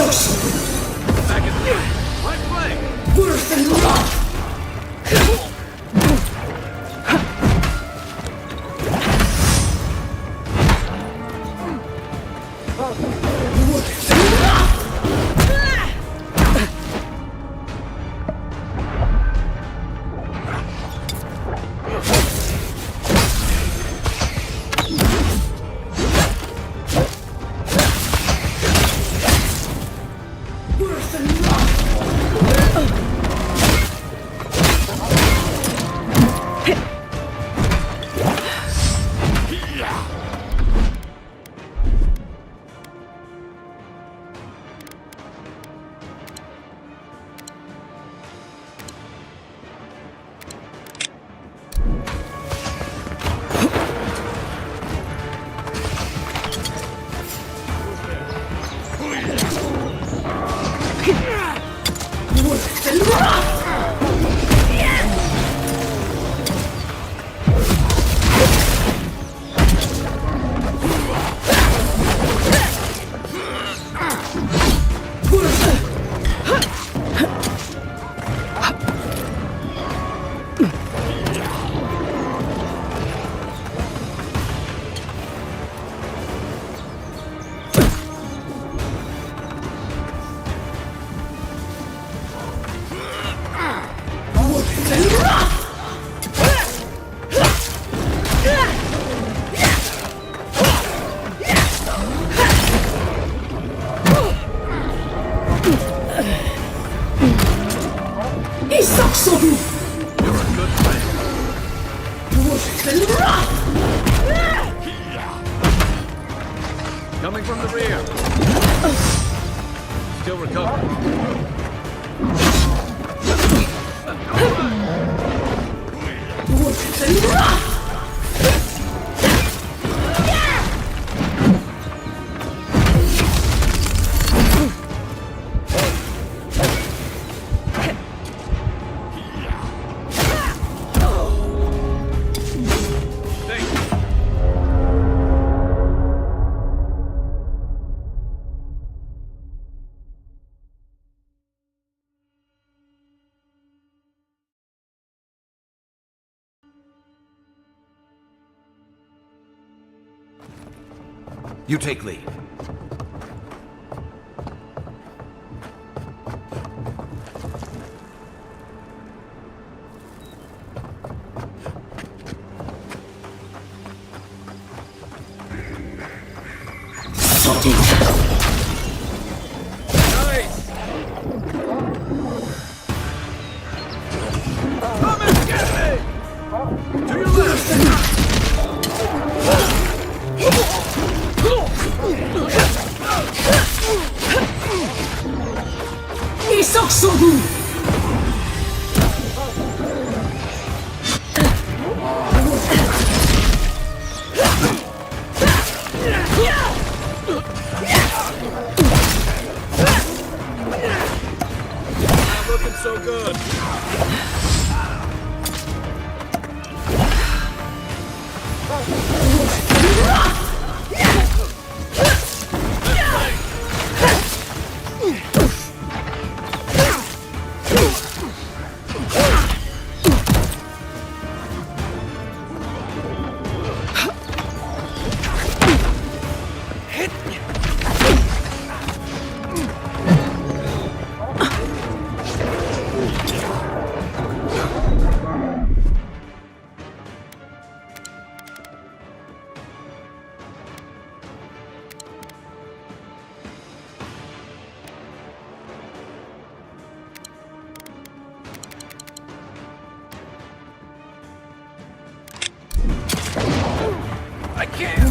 Back at me. Right flank. Worse than rock! Coming from the rear. Still recovering. You take lead. Come and get me! To your left! Not looking so good. I can't!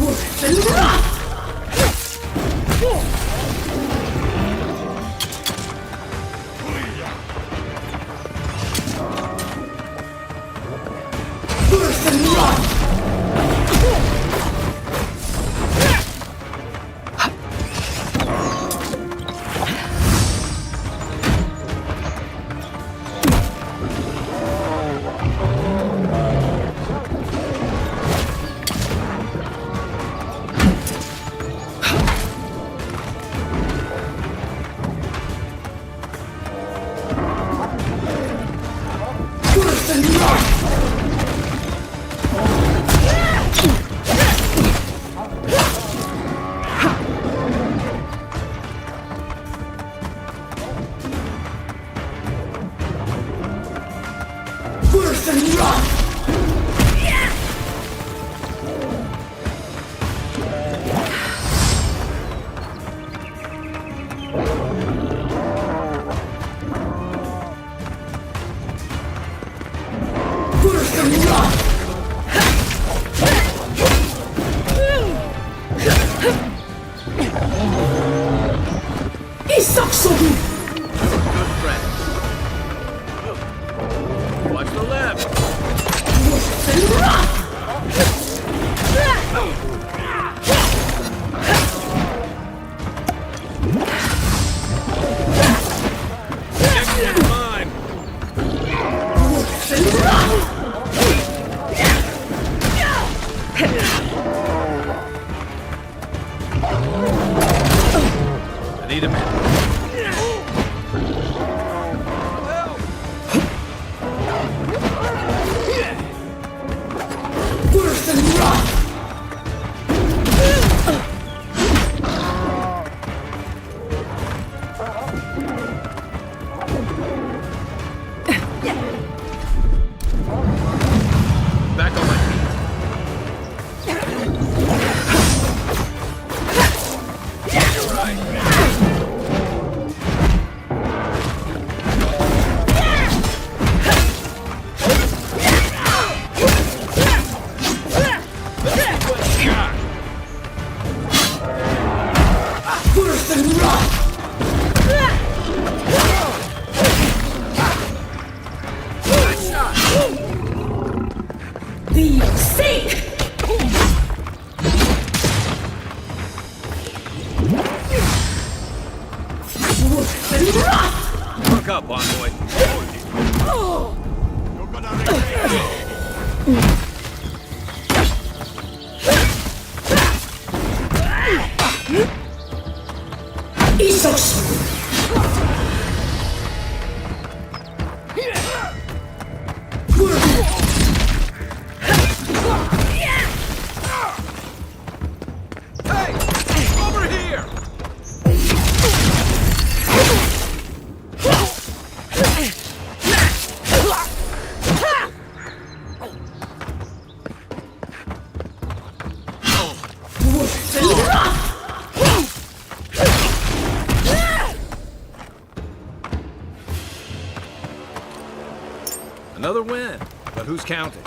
Need a minute. Worse than rock! Back on my feet. You're right. Worse than rock! Good shot. The sink! Worse than rock! Hook up, envoy. Isos! Hey! Over here! Worse than rock! Another win. But who's counting?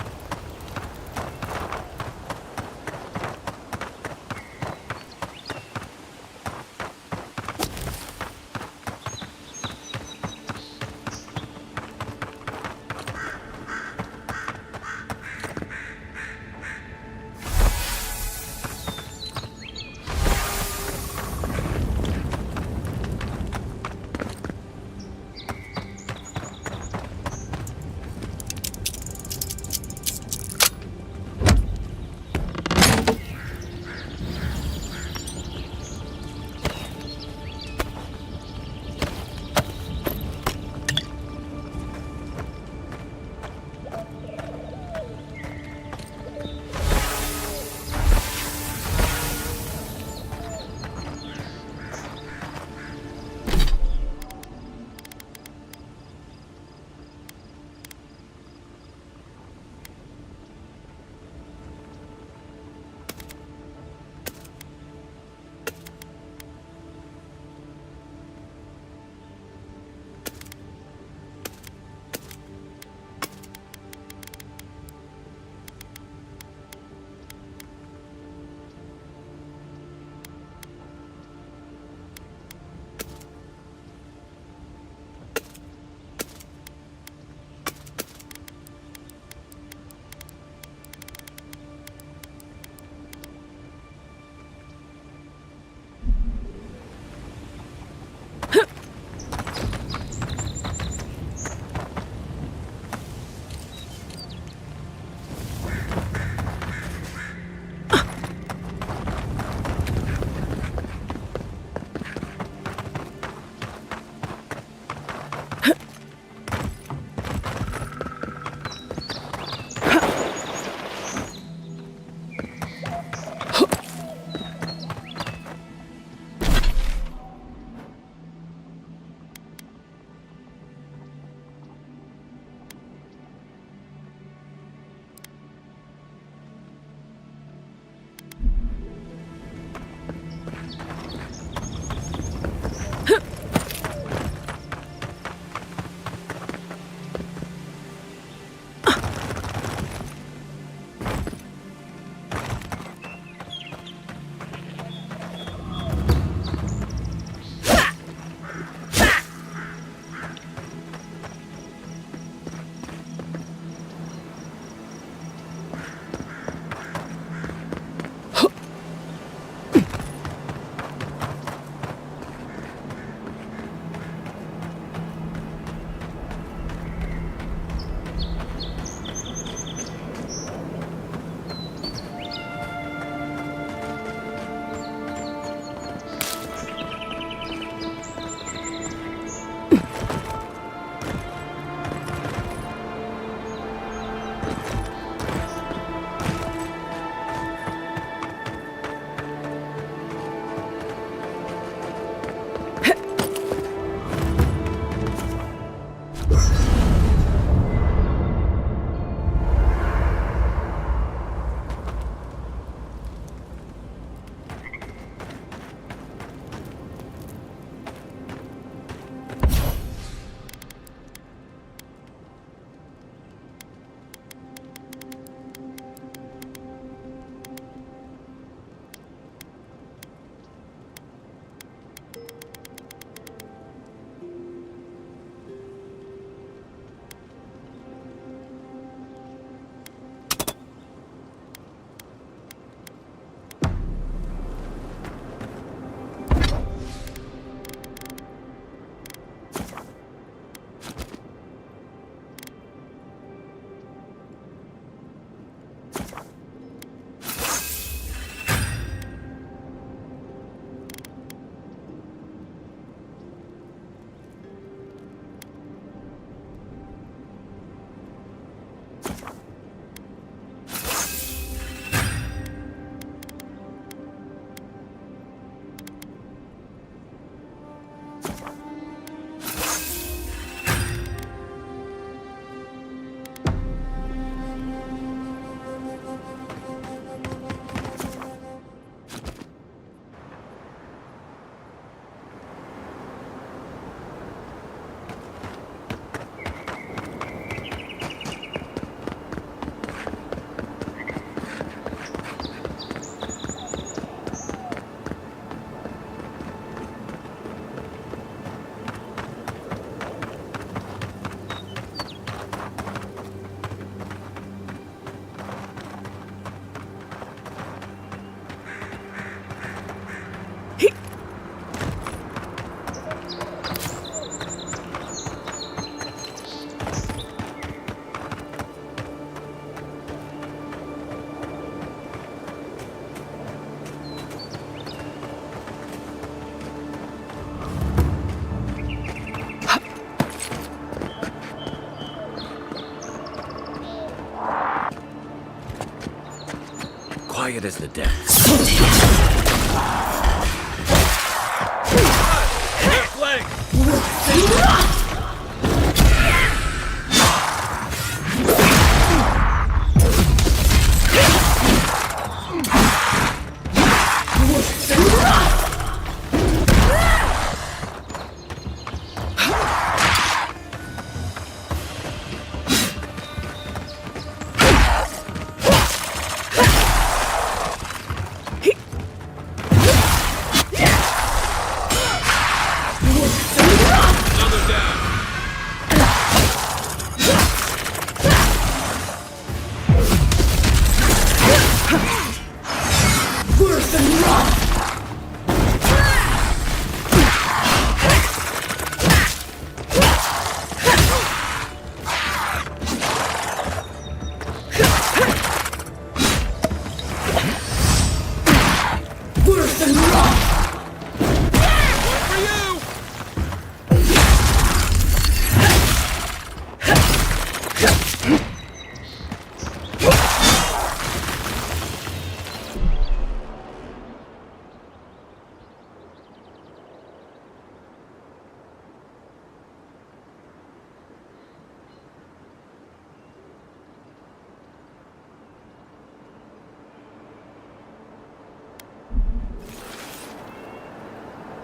take it as the death. Left leg! Another down. Worse than rock! Worse than rock! For you!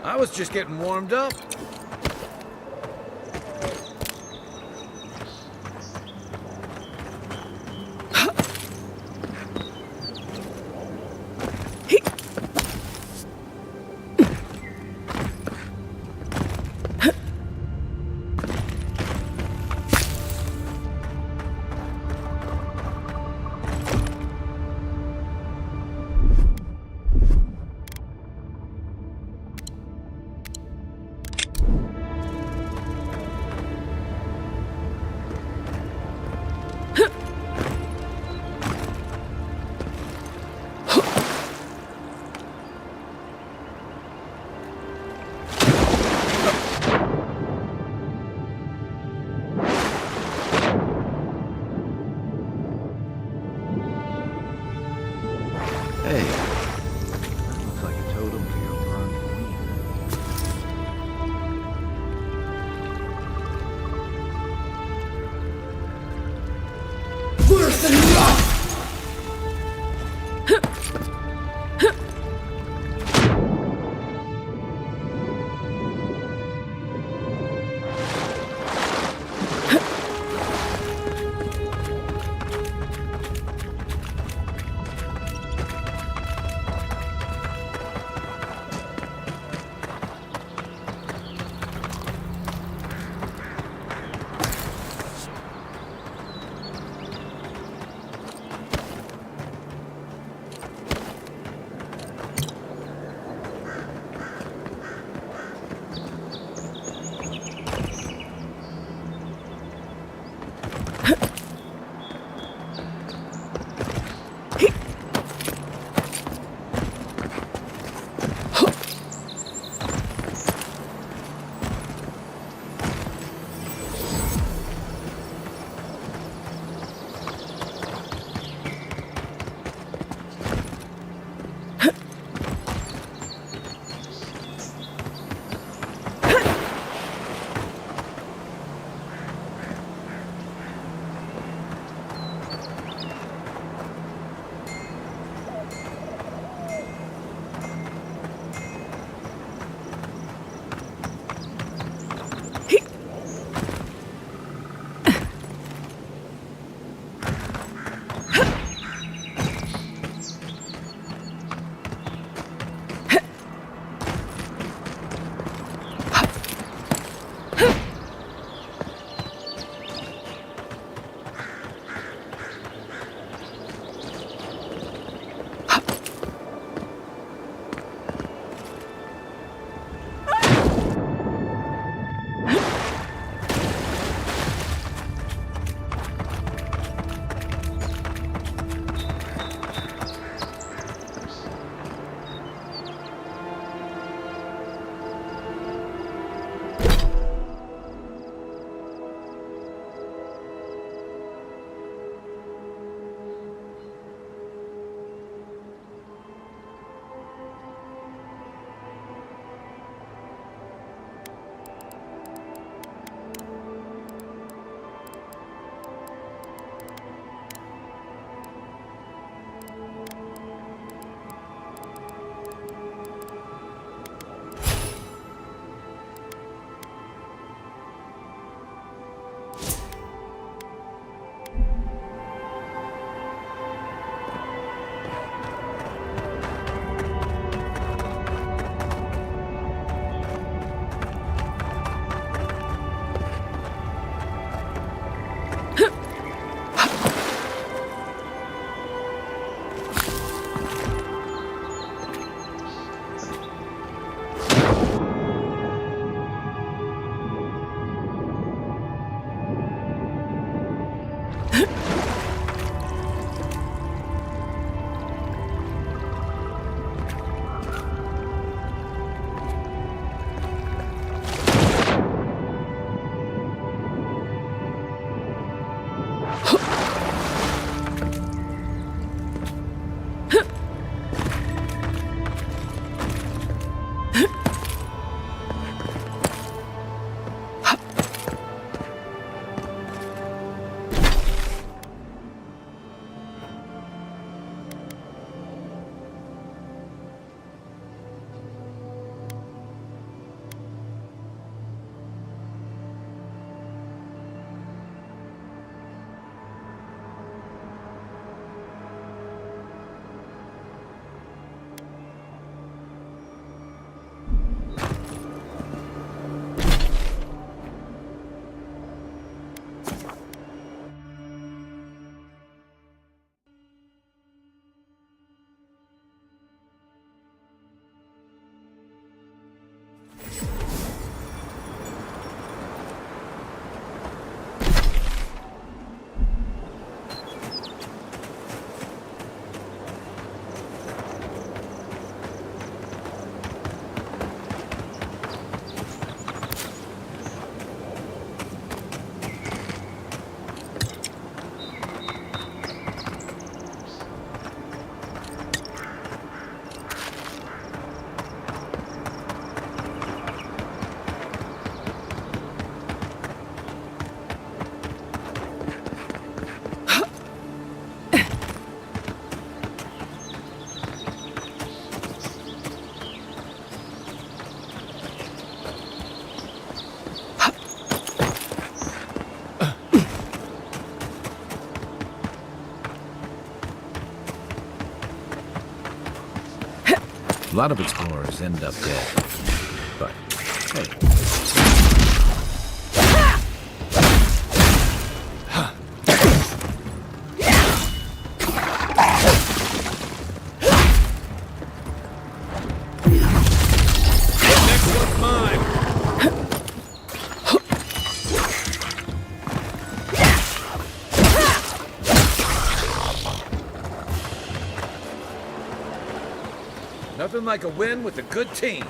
I was just getting warmed up. A lot of explorers end up dead. But, hey. Next one's mine! Nothing like a win with a good team.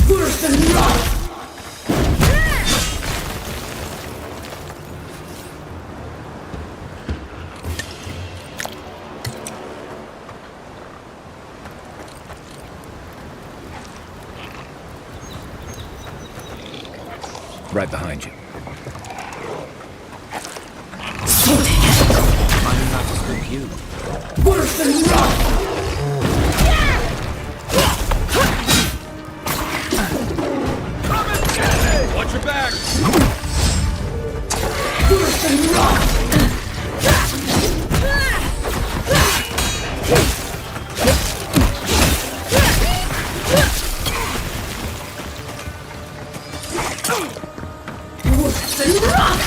Worse than rot! Right behind you. Minding not to spook you. Worse than rot! Watch your back! Worse than rot! Worse than rot!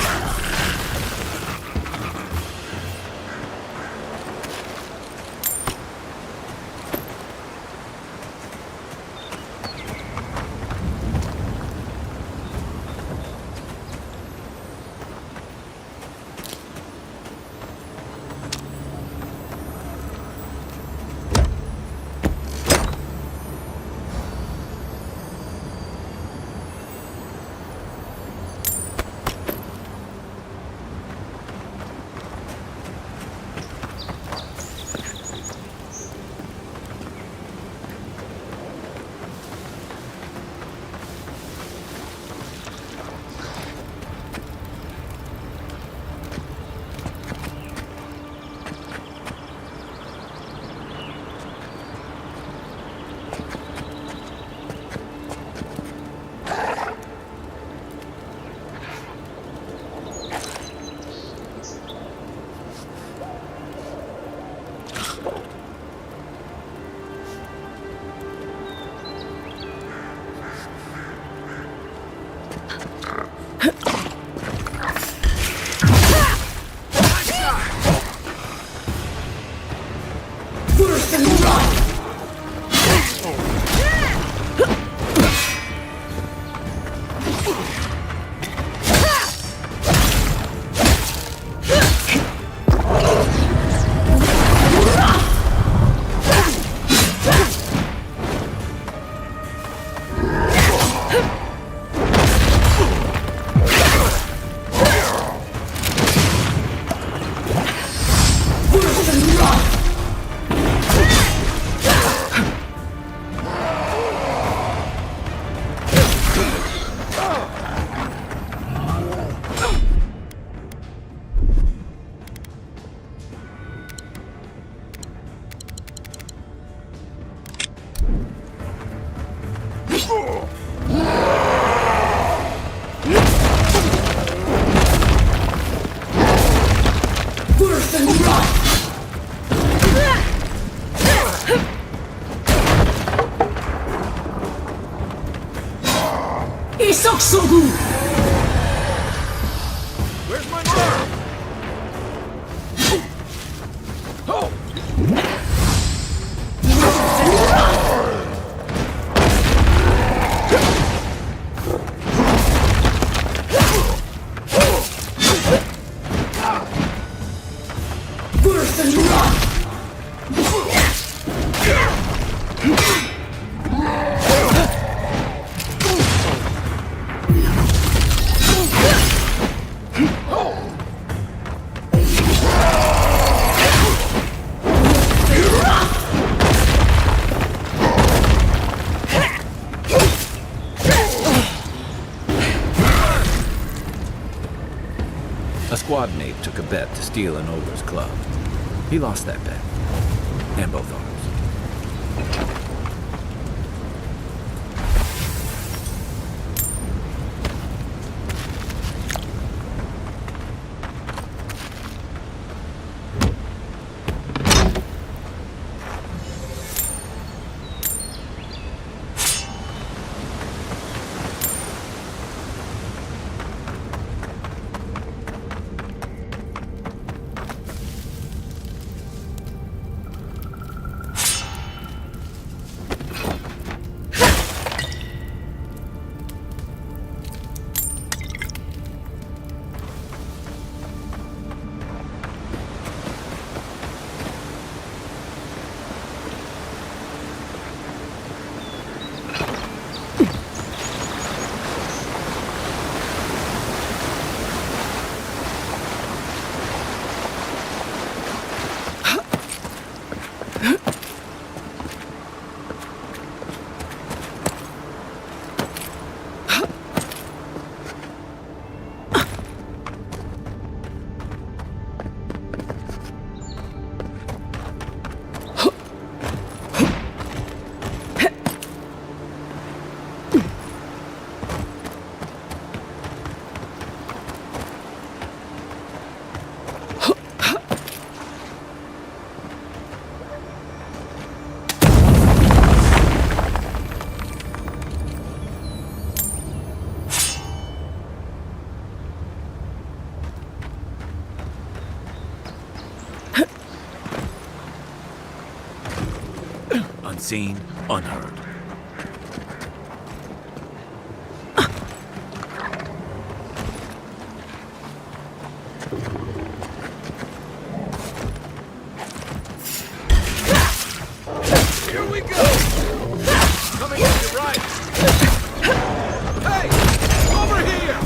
Worse than rot! Worse than rot! Worse than rot! Isok Sogu! Where's my mark? Oh! Worse than rot! A squad mate took a bet to steal an ogre's club. He lost that bet. And both arms. Unseen, unheard. Here we go! Coming to your right! Hey! Over here!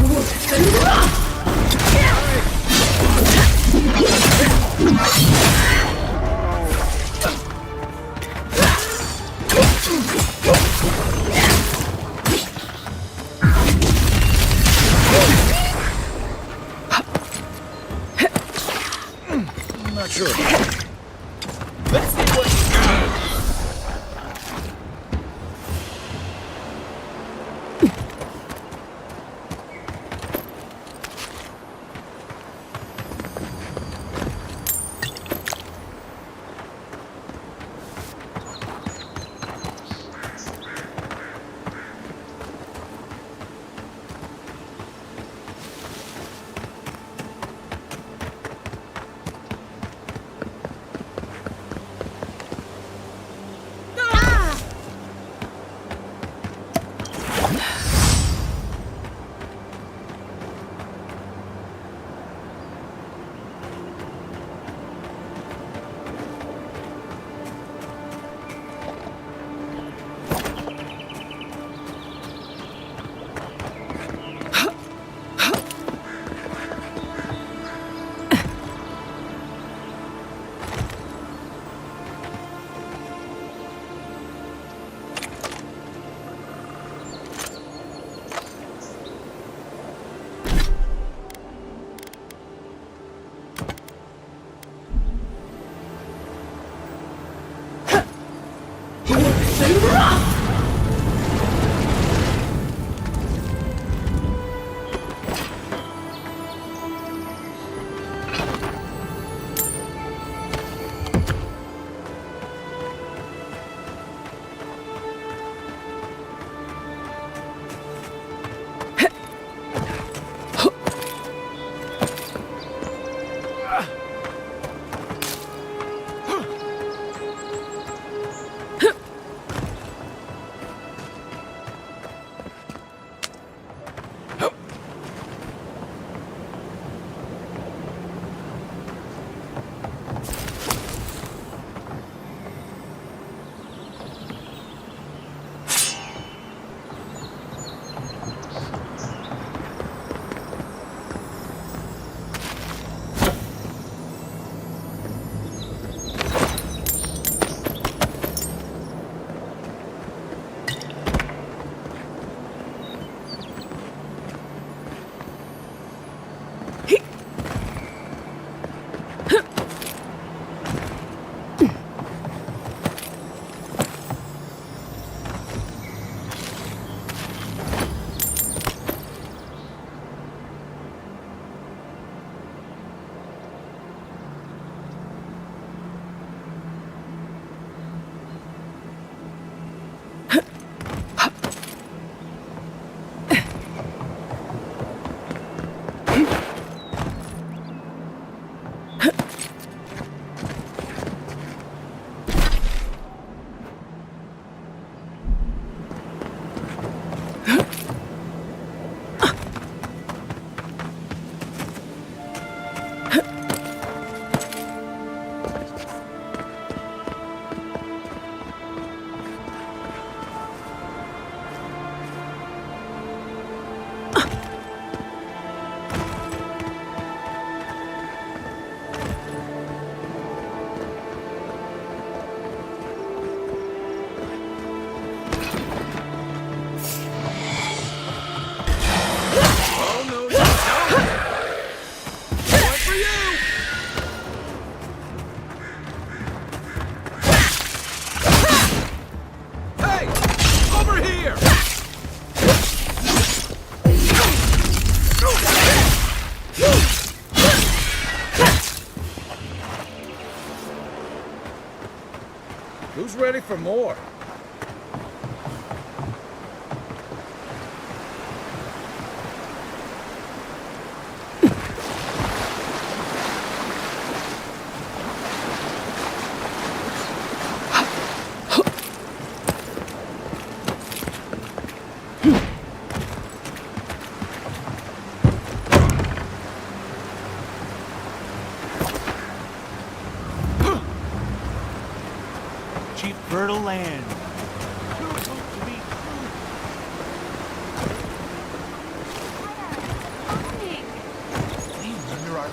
I'm not sure. Let's see what you got! Who's ready for more? Cheap fertile land. Who would hope to be clean under our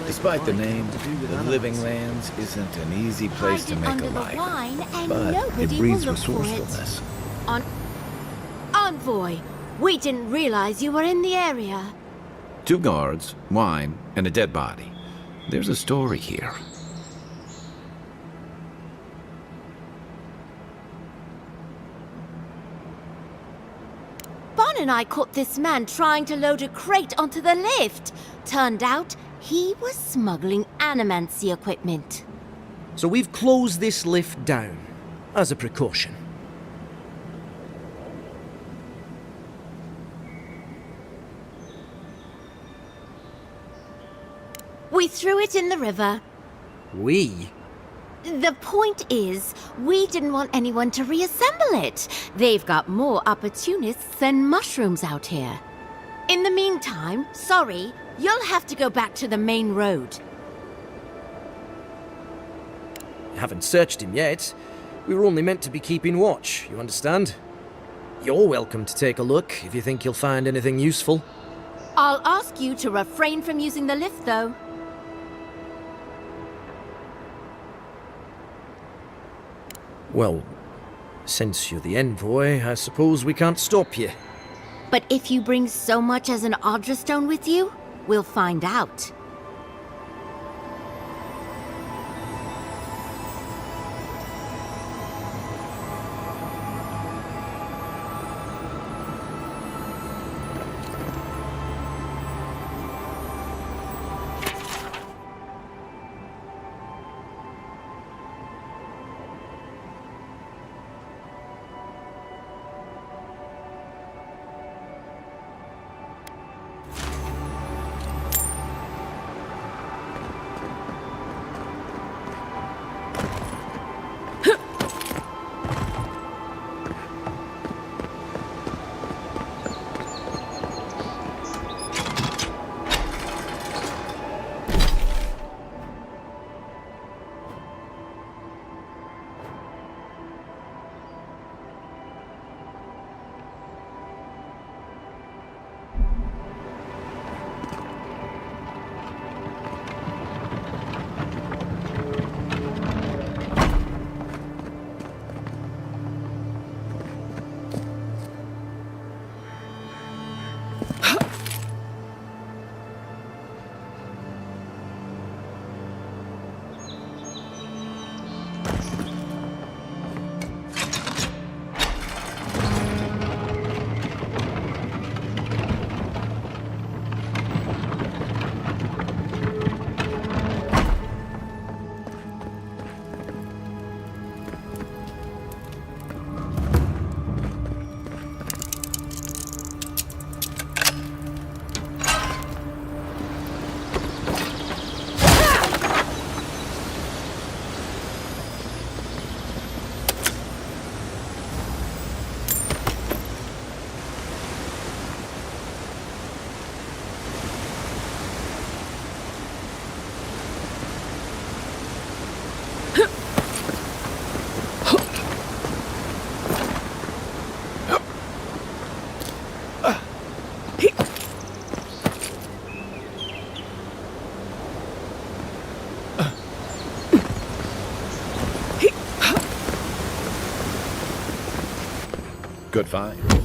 Despite the name, the Living Lands isn't an easy place to Hide it make under a the life. wine and But it nobody breeds will look for it. resourcefulness. Envoy, we didn't realize you were in the area. 2 guards, wine, and a dead body. There's a story here. Bon and I caught this man trying to load a crate onto the lift. Turned out, he was smuggling animancy equipment. So we've closed this lift down, as a precaution. We threw it in the river. We? The point is, we didn't want anyone to reassemble it. They've got more opportunists than mushrooms out here. In the meantime, sorry, you'll have to go back to the main road. Haven't searched him yet. We were only meant to be keeping watch, you understand? You're welcome to take a look if you think you'll find anything useful. I'll ask you to refrain from using the lift, though. Well, since you're the envoy, I suppose we can't stop you. But if you bring so much as an Audra stone with you, we'll find out. Good find.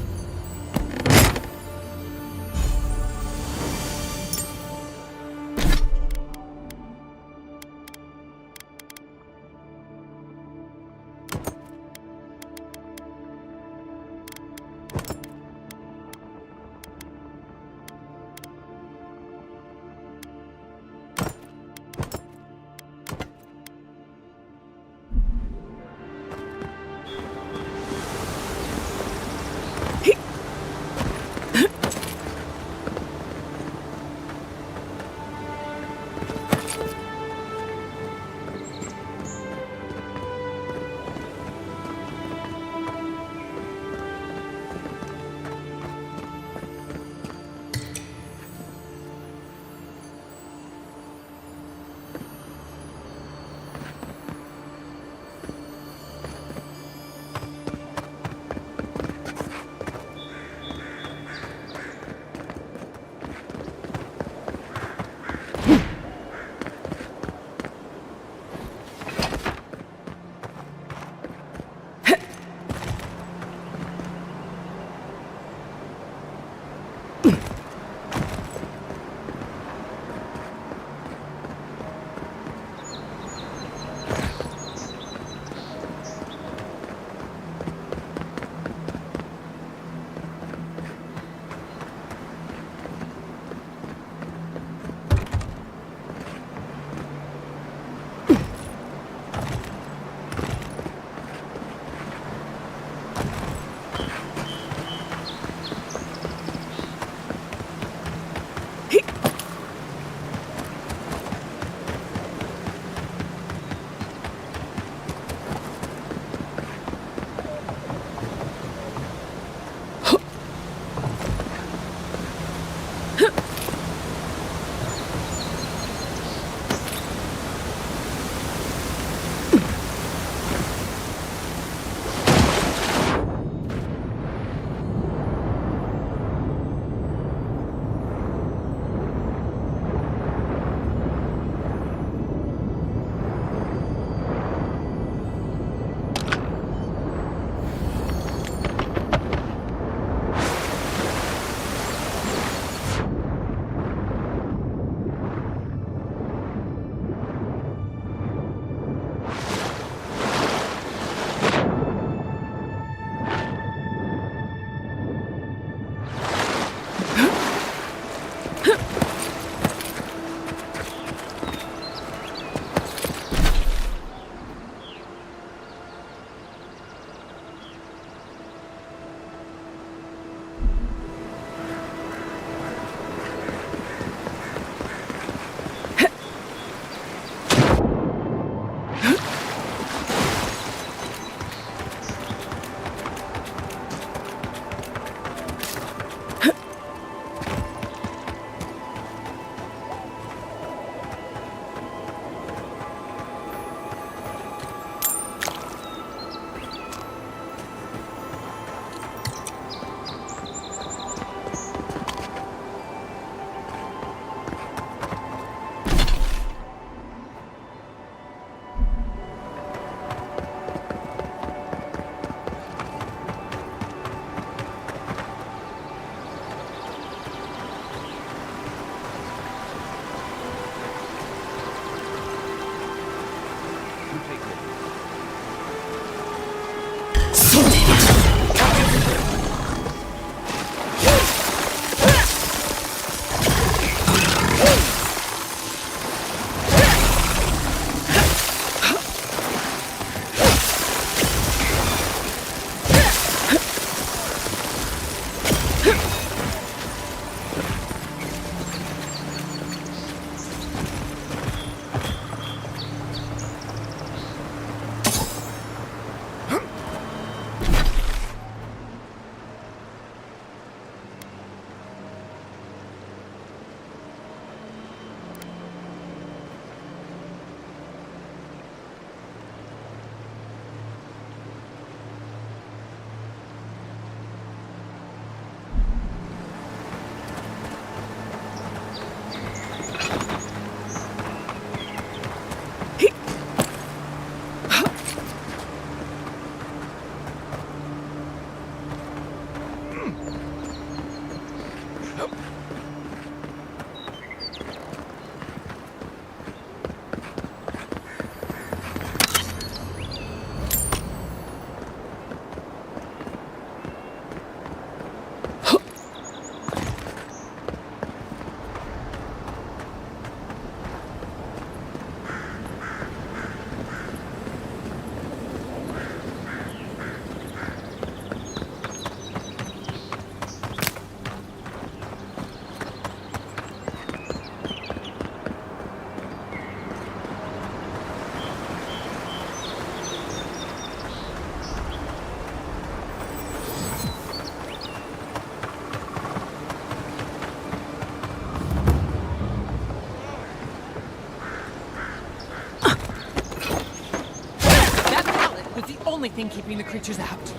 It's the only thing keeping the creatures out.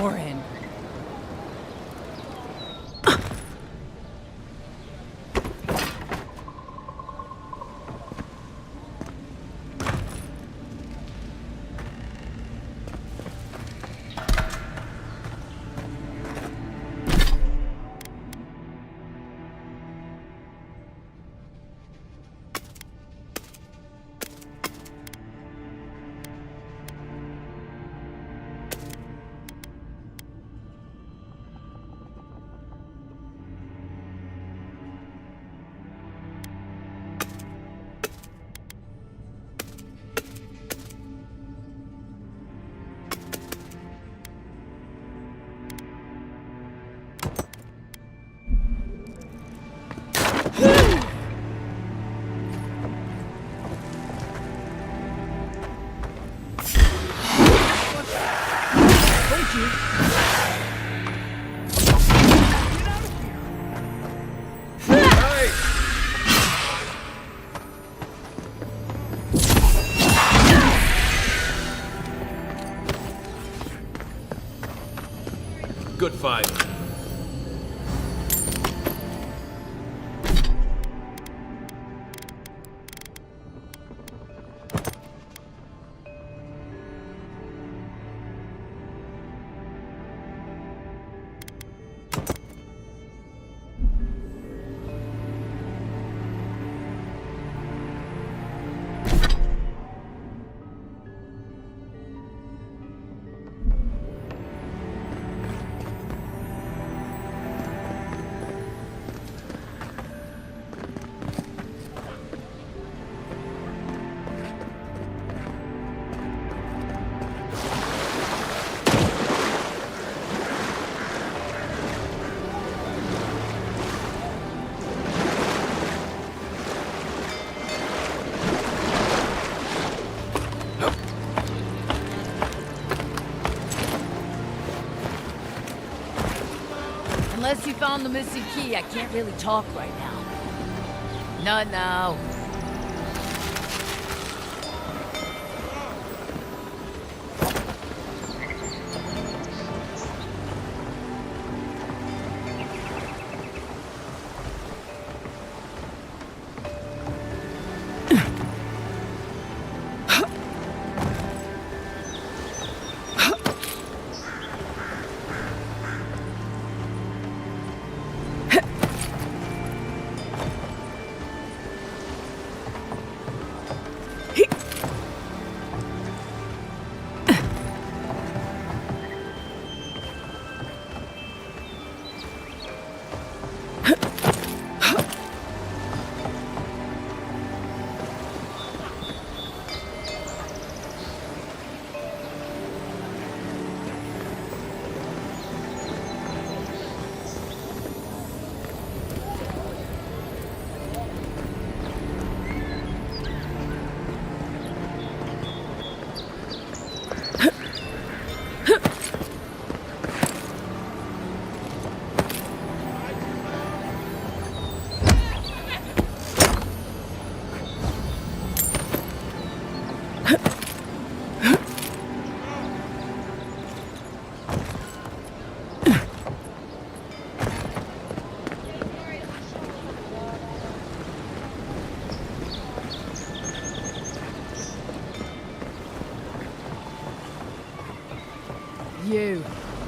Or in. Good fight. Unless you found the missing key, I can't really talk right now. No.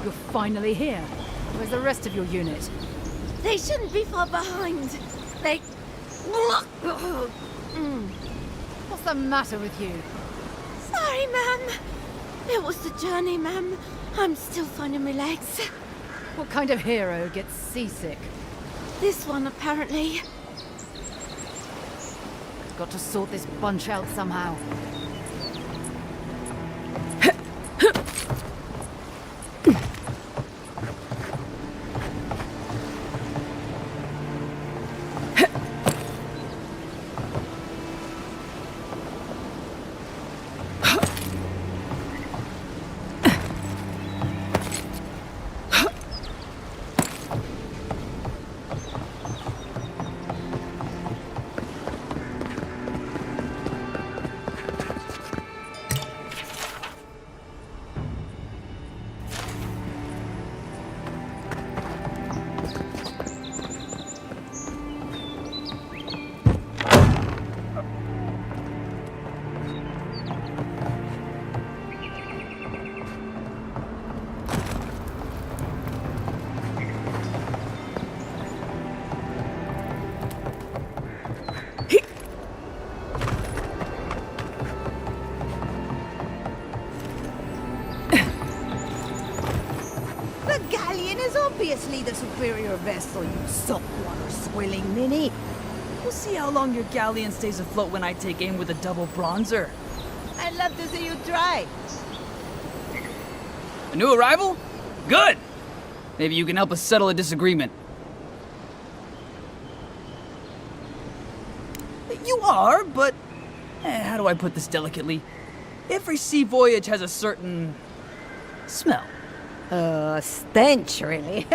You're finally here. Where's the rest of your unit? They shouldn't be far behind. They... What's the matter with you? Sorry, ma'am. It was the journey, ma'am. I'm still finding my legs. What kind of hero gets seasick? This one, apparently. Got to sort this bunch out somehow. Obviously the superior vessel, you saltwater swilling ninny. We'll see how long your galleon stays afloat when I take aim with a double bronzer. I'd love to see you try. A new arrival? Good! Maybe you can help us settle a disagreement. You are, but... how do I put this delicately? Every sea voyage has a certain... smell. Stench, really.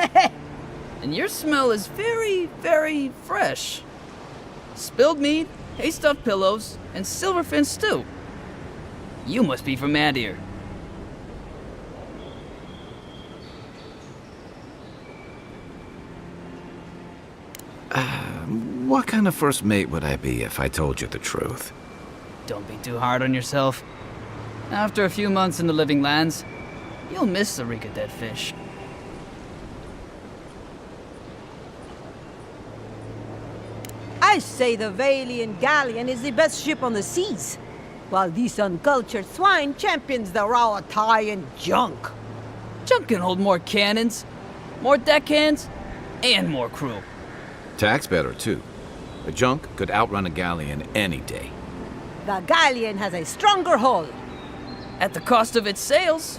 And your smell is very, very fresh. Spilled meat, hay-stuffed pillows, and silverfin stew. You must be from Adir. What kind of first mate would I be if I told you the truth? Don't be too hard on yourself. After a few months in the living lands, you'll miss the reek of dead fish. I say the Valian galleon is the best ship on the seas, while these uncultured swine champions the raw Italian junk. Junk can hold more cannons, more deckhands, and more crew. Tack's better, too. A junk could outrun a galleon any day. The galleon has a stronger hull. At the cost of its sails,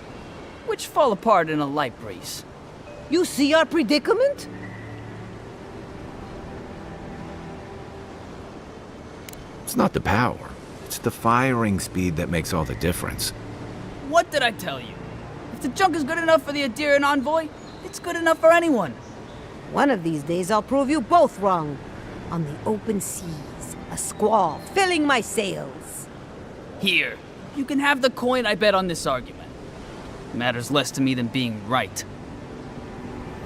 which fall apart in a light breeze. You see our predicament? It's not the power. It's the firing speed that makes all the difference. What did I tell you? If the junk is good enough for the Adirian envoy, it's good enough for anyone. One of these days I'll prove you both wrong. On the open seas, a squall filling my sails. Here, you can have the coin I bet on this argument. Matters less to me than being right.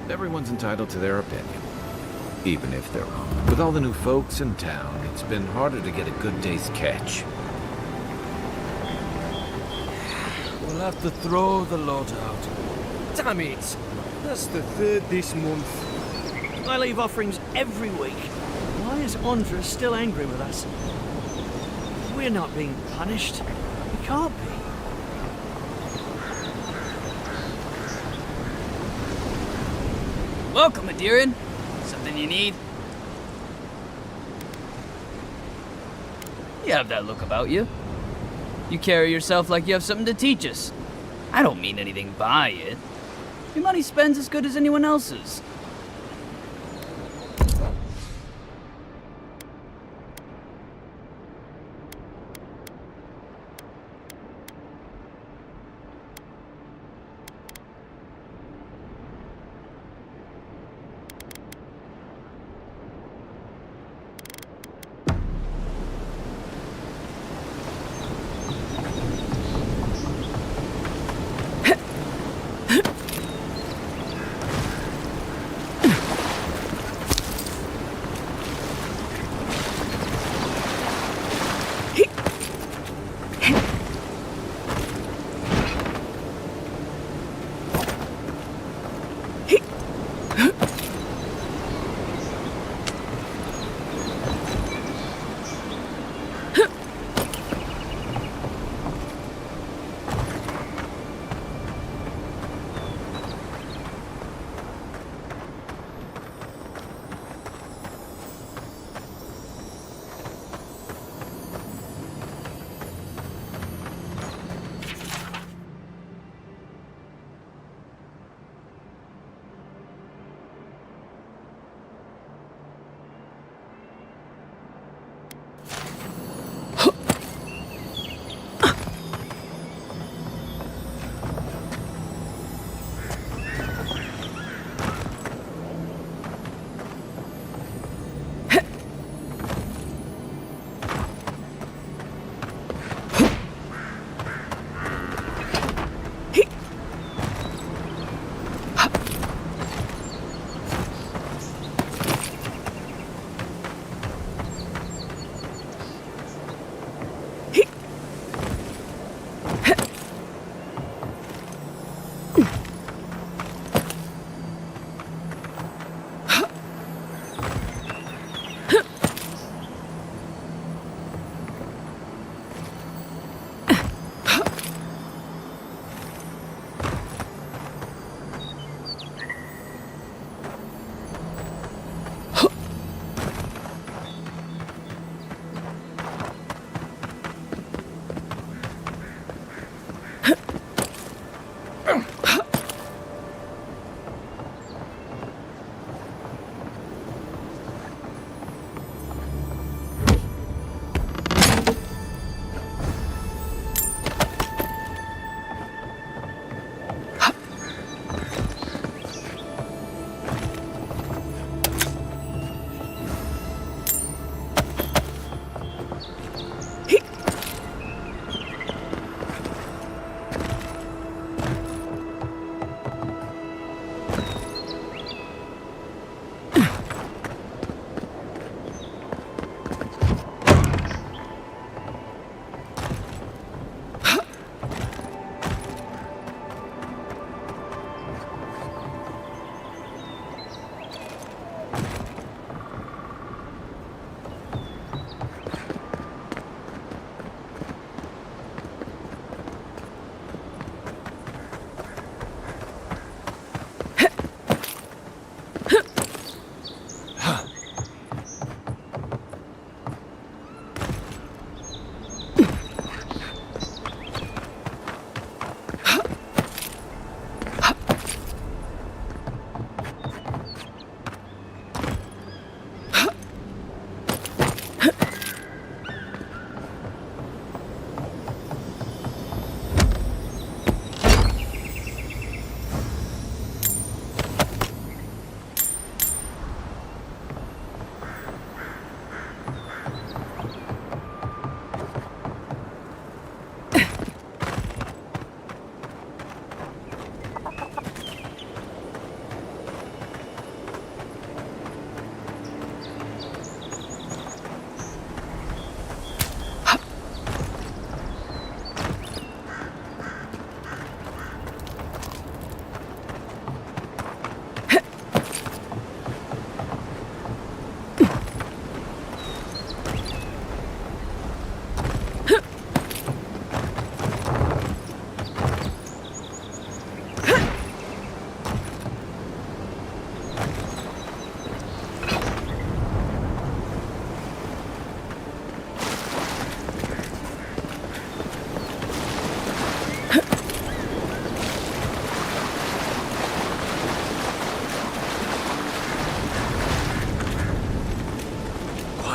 Everyone's entitled to their opinion, even if they're wrong. With all the new folks in town, it's been harder to get a good day's catch. We'll have to throw the lot out. Damn it! That's the third this month. I leave offerings every week. Why is Andra still angry with us? We're not being punished. We can't be. Welcome, Adirian. Something you need? You have that look about you. You carry yourself like you have something to teach us. I don't mean anything by it. Your money spends as good as anyone else's.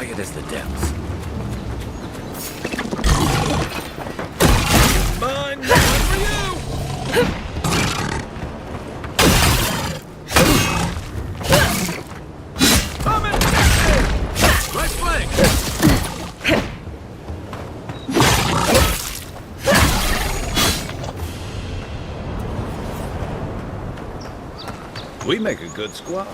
Quiet as the depths. Mine, one for you! Coming! Right flank! We make a good squad.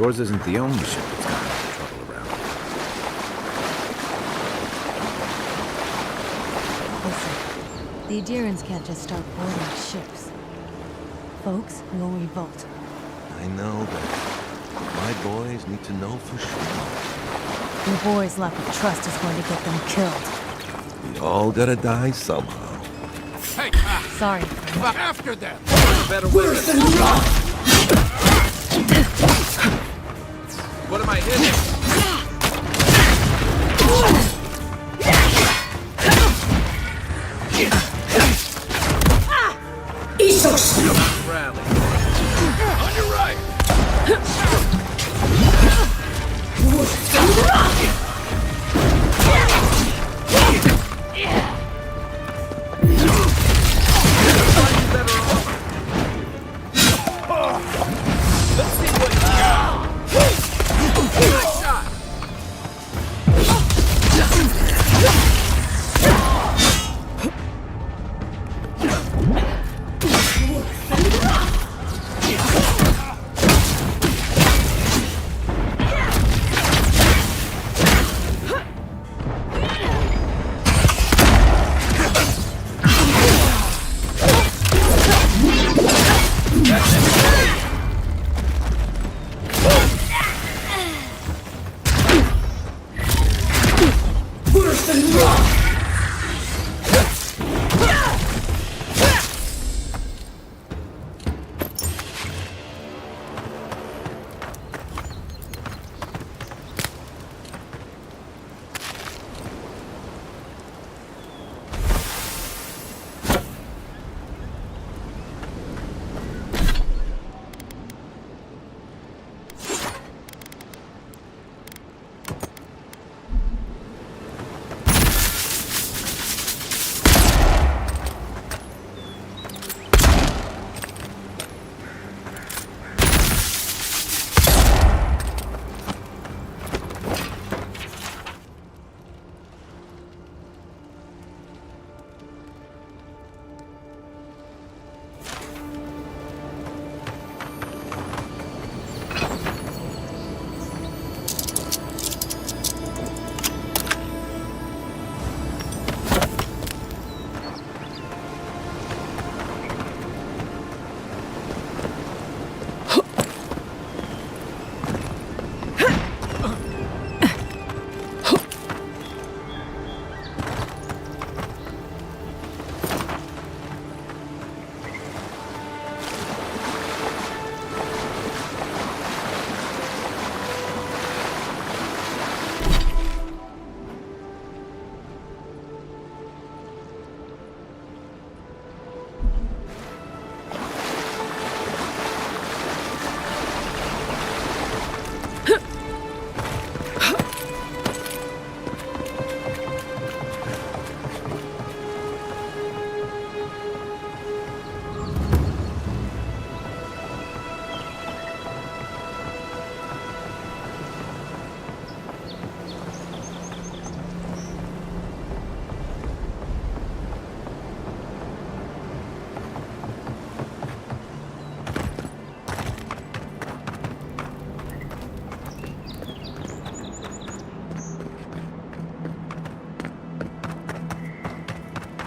Yours isn't the only ship that's got into trouble around. Listen, the Adirans can't just start boarding ships. Folks will revolt. I know, but my boys need to know for sure. Your boys' lack of trust is going to get them killed. We all gotta die somehow. Hey, Sorry. after them! Better worse than What am I hitting? rally. On your right!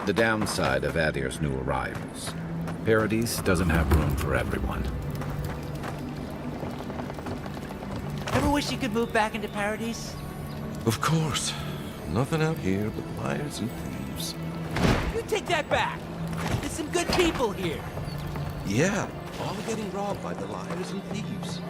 The downside of Adir's new arrivals. Paradise doesn't have room for everyone. Ever wish you could move back into Paradise? Of course. Nothing out here but liars and thieves. You take that back. There's some good people here. Yeah, all getting robbed by the liars and thieves.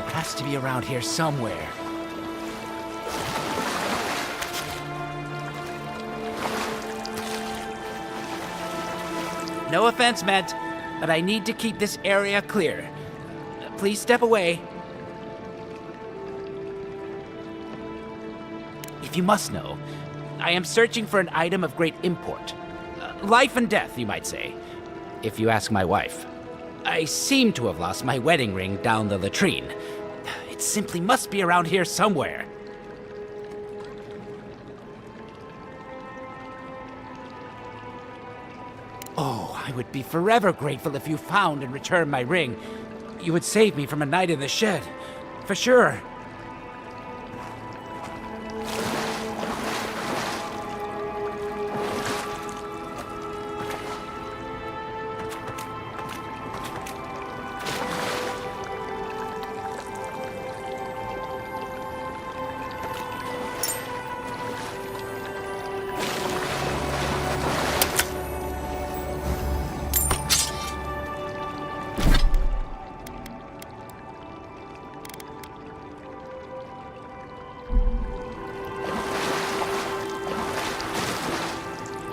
Has to be around here somewhere. No offense meant, but I need to keep this area clear. Please step away. If you must know, I am searching for an item of great import. Life and death, you might say, if you ask my wife. I seem to have lost my wedding ring down the latrine. It simply must be around here somewhere. Oh, I would be forever grateful if you found and returned my ring. You would save me from a night in the shed. For sure.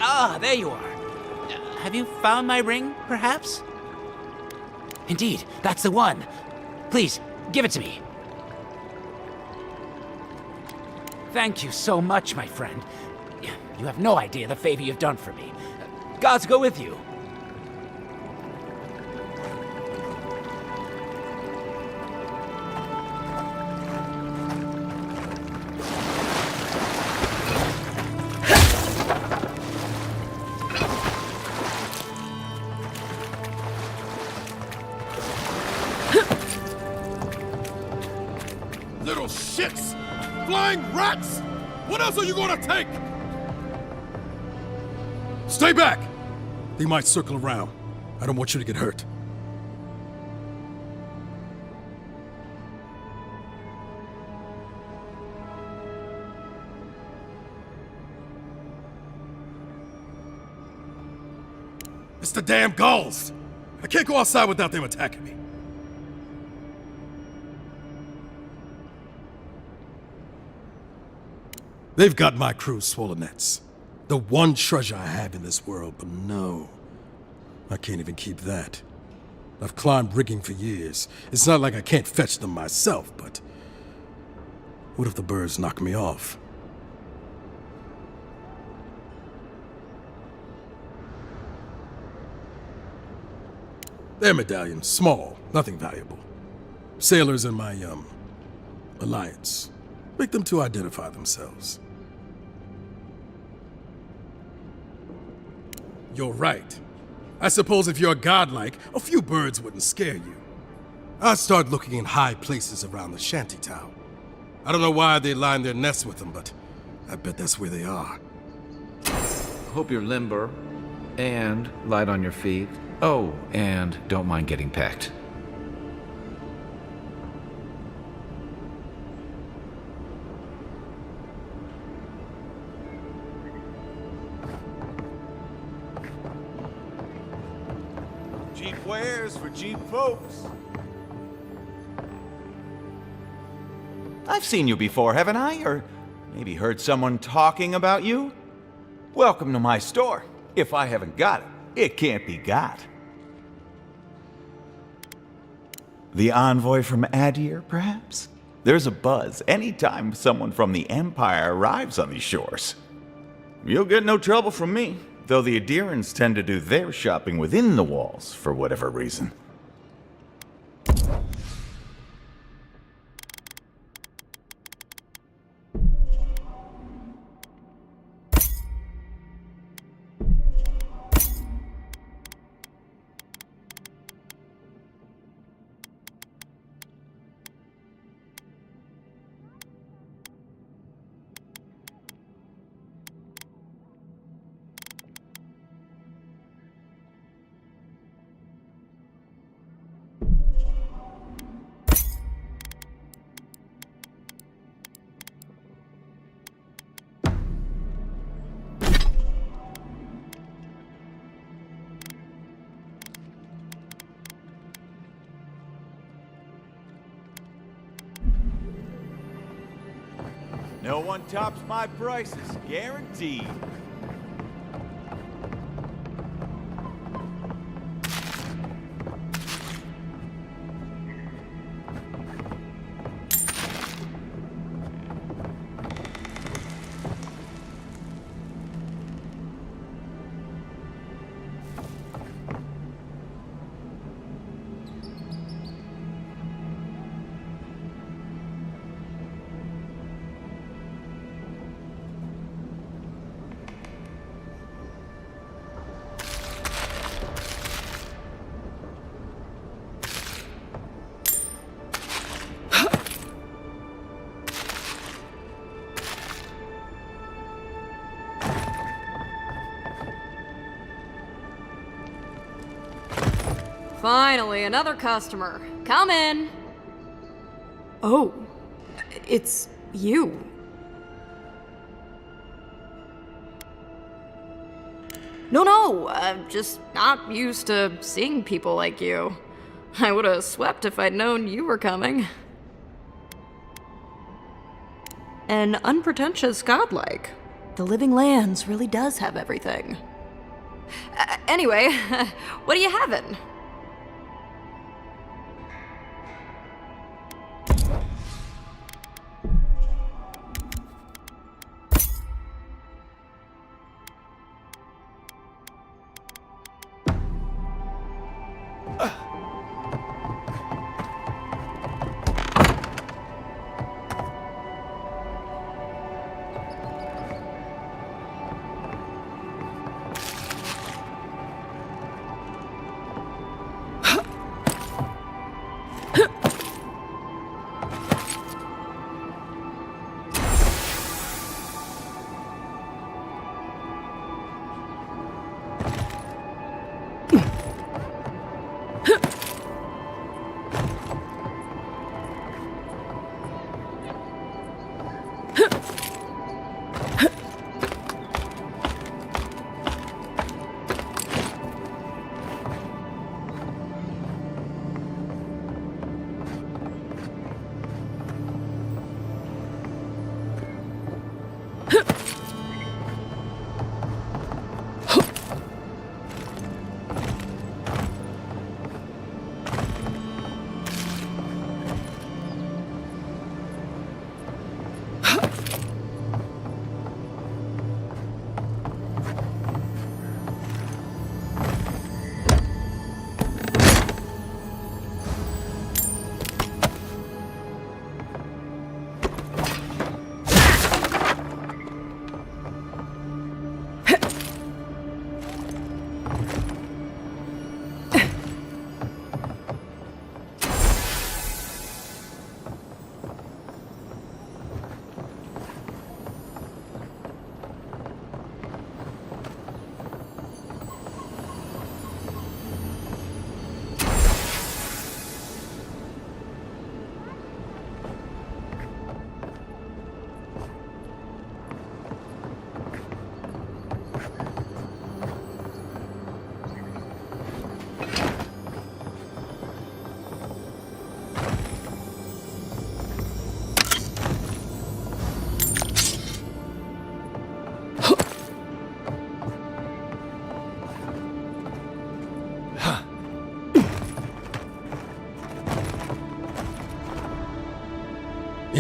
Ah, there you are. Have you found my ring, perhaps? Indeed, that's the one. Please, give it to me. Thank you so much, my friend. You have no idea the favor you've done for me. Gods go with you. Little shits! Flying rats! What else are you gonna take? Stay back! They might circle around. I don't want you to get hurt. It's the damn gulls! I can't go outside without them attacking me. They've got my crew's swollen nets. The one treasure I have in this world, but no. I can't even keep that. I've climbed rigging for years. It's not like I can't fetch them myself, but... what if the birds knock me off? Their medallion, small, nothing valuable. Sailors in my, alliance. Pick them to identify themselves. You're right. I suppose if you're godlike, a few birds wouldn't scare you. I'd start looking in high places around the shantytown. I don't know why they line their nests with them, but I bet that's where they are. Hope you're limber and light on your feet. Oh, and don't mind getting pecked. Cheap wares for cheap folks. I've seen you before, haven't I? Or maybe heard someone talking about you? Welcome to my store. If I haven't got it, it can't be got. The envoy from Adir, perhaps? There's a buzz anytime someone from the Empire arrives on these shores. You'll get no trouble from me, though the Adirans tend to do their shopping within the walls for whatever reason. No one tops my prices, guaranteed. Finally, another customer. Come in. Oh, it's you. No, I'm just not used to seeing people like you. I would have swept if I'd known you were coming. An unpretentious godlike. The Living Lands really does have everything. Anyway, what are you having?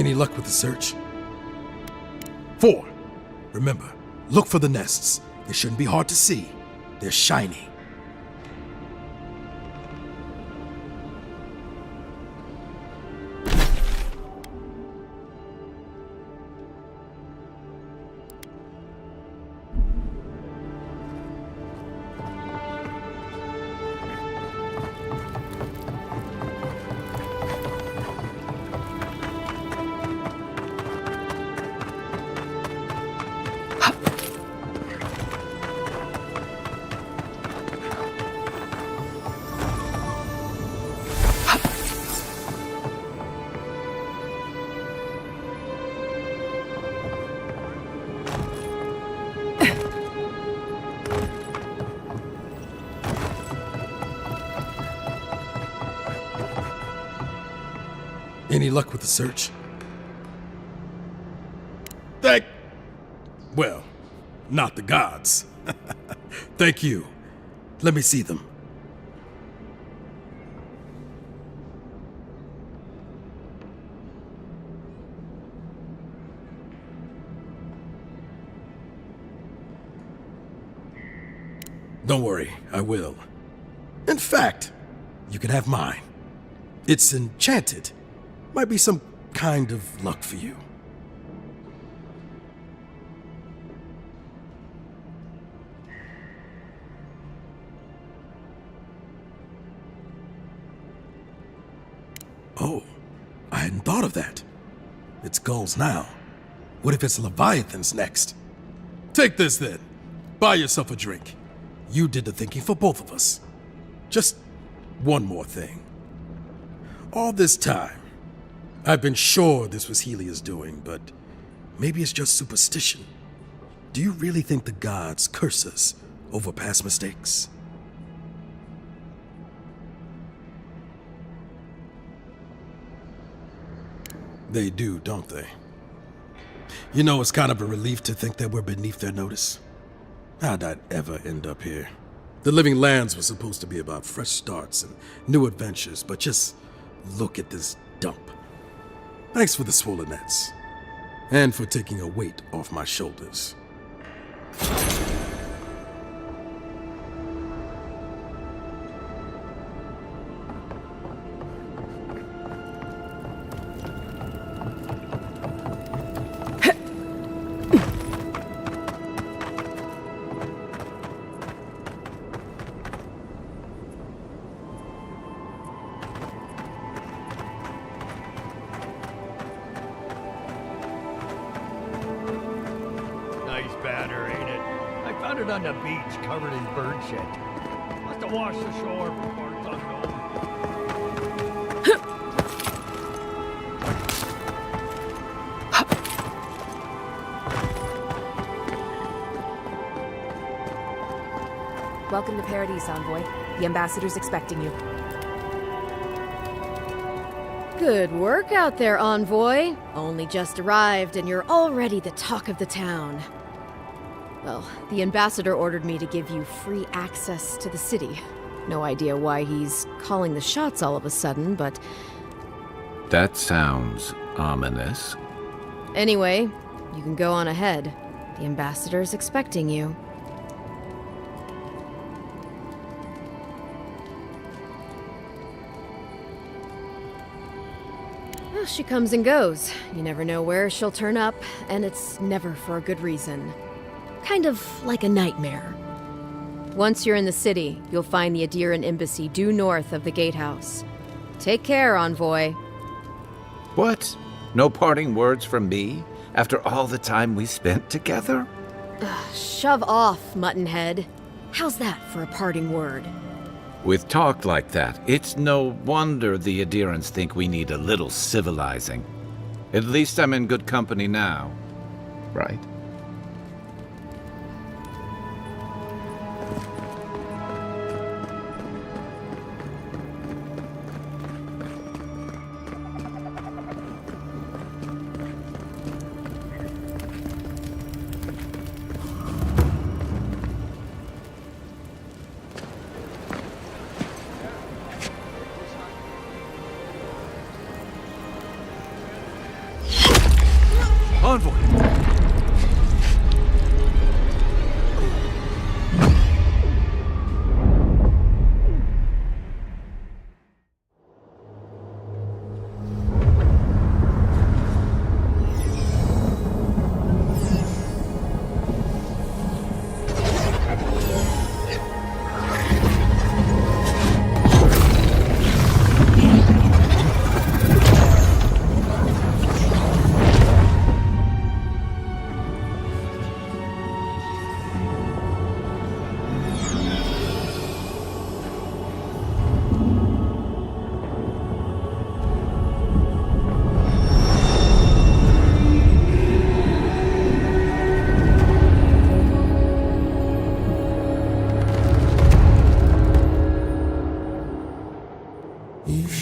Any luck with the search? 4. Remember, look for the nests. They shouldn't be hard to see. They're shiny. Any luck with the search? Well, not the gods. Thank you. Let me see them. Don't worry, I will. In fact, you can have mine. It's enchanted. Might be some kind of luck for you. Oh, I hadn't thought of that. It's gulls now. What if it's leviathans next? Take this then. Buy yourself a drink. You did the thinking for both of us. Just one more thing. All this time, I've been sure this was Helia's doing, but maybe it's just superstition. Do you really think the gods curse us over past mistakes? They do, don't they? You know, it's kind of a relief to think that we're beneath their notice. How'd I ever end up here? The Living Lands was supposed to be about fresh starts and new adventures, but just look at this dump. Thanks for the swollen nets, and for taking a weight off my shoulders. Nice banner, ain't it? I found it on the beach, covered in bird shit. Must have washed ashore before it's unknown. Welcome to Paradise, Envoy. The ambassador's expecting you. Good work out there, Envoy. Only just arrived and you're already the talk of the town. Well, the ambassador ordered me to give you free access to the city. No idea why he's calling the shots all of a sudden, but... That sounds ominous. Anyway, you can go on ahead. The ambassador's expecting you. Well, she comes and goes. You never know where she'll turn up, and it's never for a good reason. Kind of like a nightmare. Once you're in the city, you'll find the Adiran embassy due north of the gatehouse. Take care, Envoy. What? No parting words from me after all the time we spent together? Shove off, Muttonhead. How's that for a parting word? With talk like that, it's no wonder the Adirans think we need a little civilizing. At least I'm in good company now, right?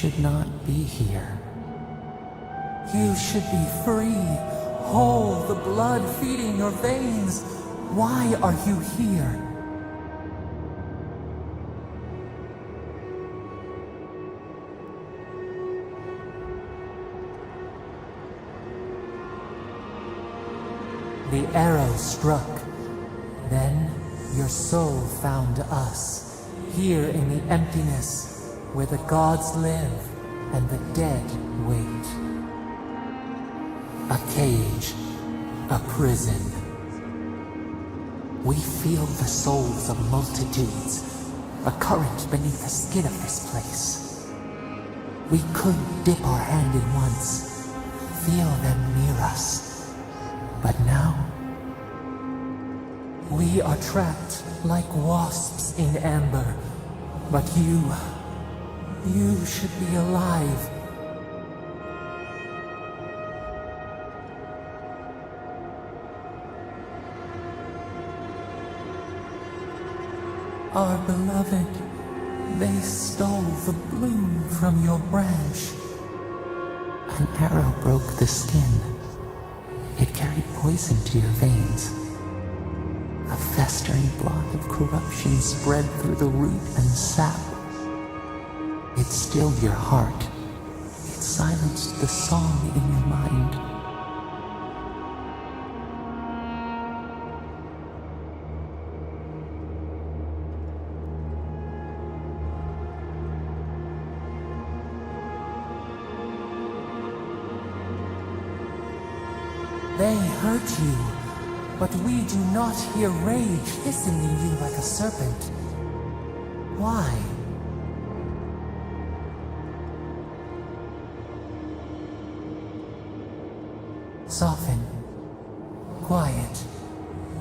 should not be here. You should be free, whole, the blood feeding your veins. Why are you here? The arrow struck. Then your soul found us, here in the emptiness, where the gods live and the dead wait. A cage, a prison. We feel the souls of multitudes, a current beneath the skin of this place. We could dip our hand in once, feel them near us. But now, we are trapped like wasps in amber. But you should be alive. Our beloved, they stole the bloom from your branch. An arrow broke the skin. It carried poison to your veins. A festering blot of corruption spread through the root and sap. It stilled your heart. It silenced the song in your mind. They hurt you, but we do not hear rage hissing in you like a serpent. Why? Soften. Quiet.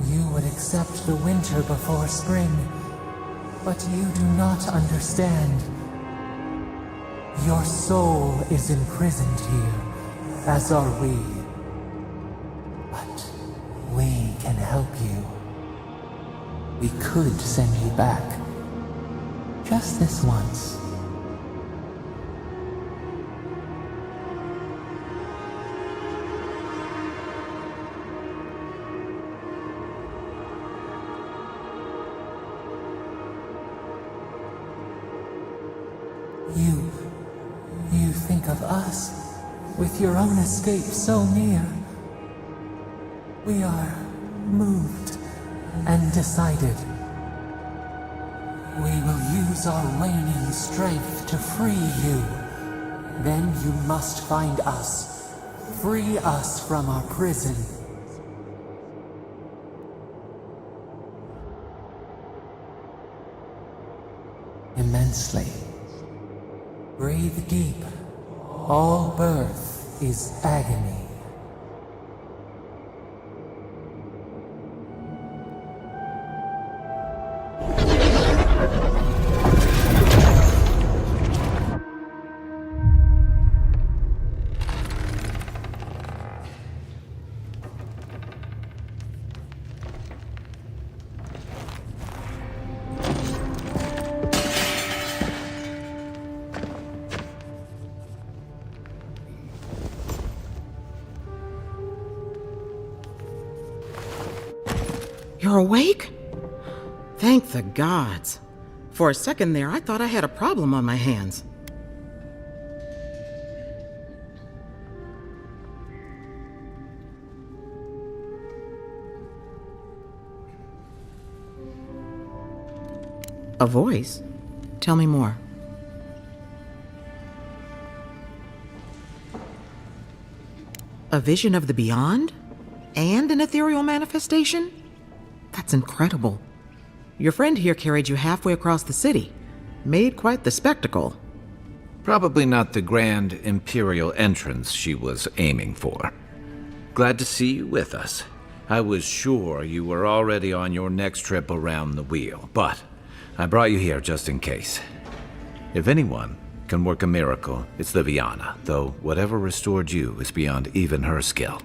You would accept the winter before spring, but you do not understand. Your soul is imprisoned here, as are we. But we can help you. We could send you back. Just this once. You think of us, with your own escape so near. We are moved and decided. We will use our waning strength to free you. Then you must find us. Free us from our prison. Immensely. Breathe deep. All birth is agony. You're awake? Thank the gods. For a second there, I thought I had a problem on my hands. A voice? Tell me more. A vision of the beyond? And an ethereal manifestation? That's incredible. Your friend here carried you halfway across the city. Made quite the spectacle. Probably not the grand imperial entrance she was aiming for. Glad to see you with us. I was sure you were already on your next trip around the wheel, but I brought you here just in case. If anyone can work a miracle, it's Liviana, though whatever restored you is beyond even her skill.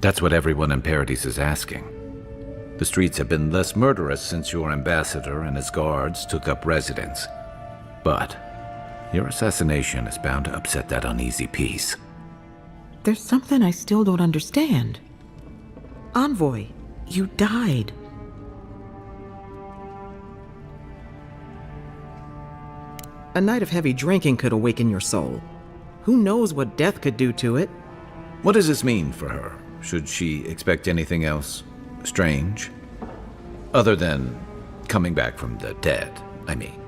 That's what everyone in Paradise is asking. The streets have been less murderous since your ambassador and his guards took up residence. But your assassination is bound to upset that uneasy peace. There's something I still don't understand. Envoy, you died. A night of heavy drinking could awaken your soul. Who knows what death could do to it? What does this mean for her? Should she expect anything else strange? Other than coming back from the dead, I mean.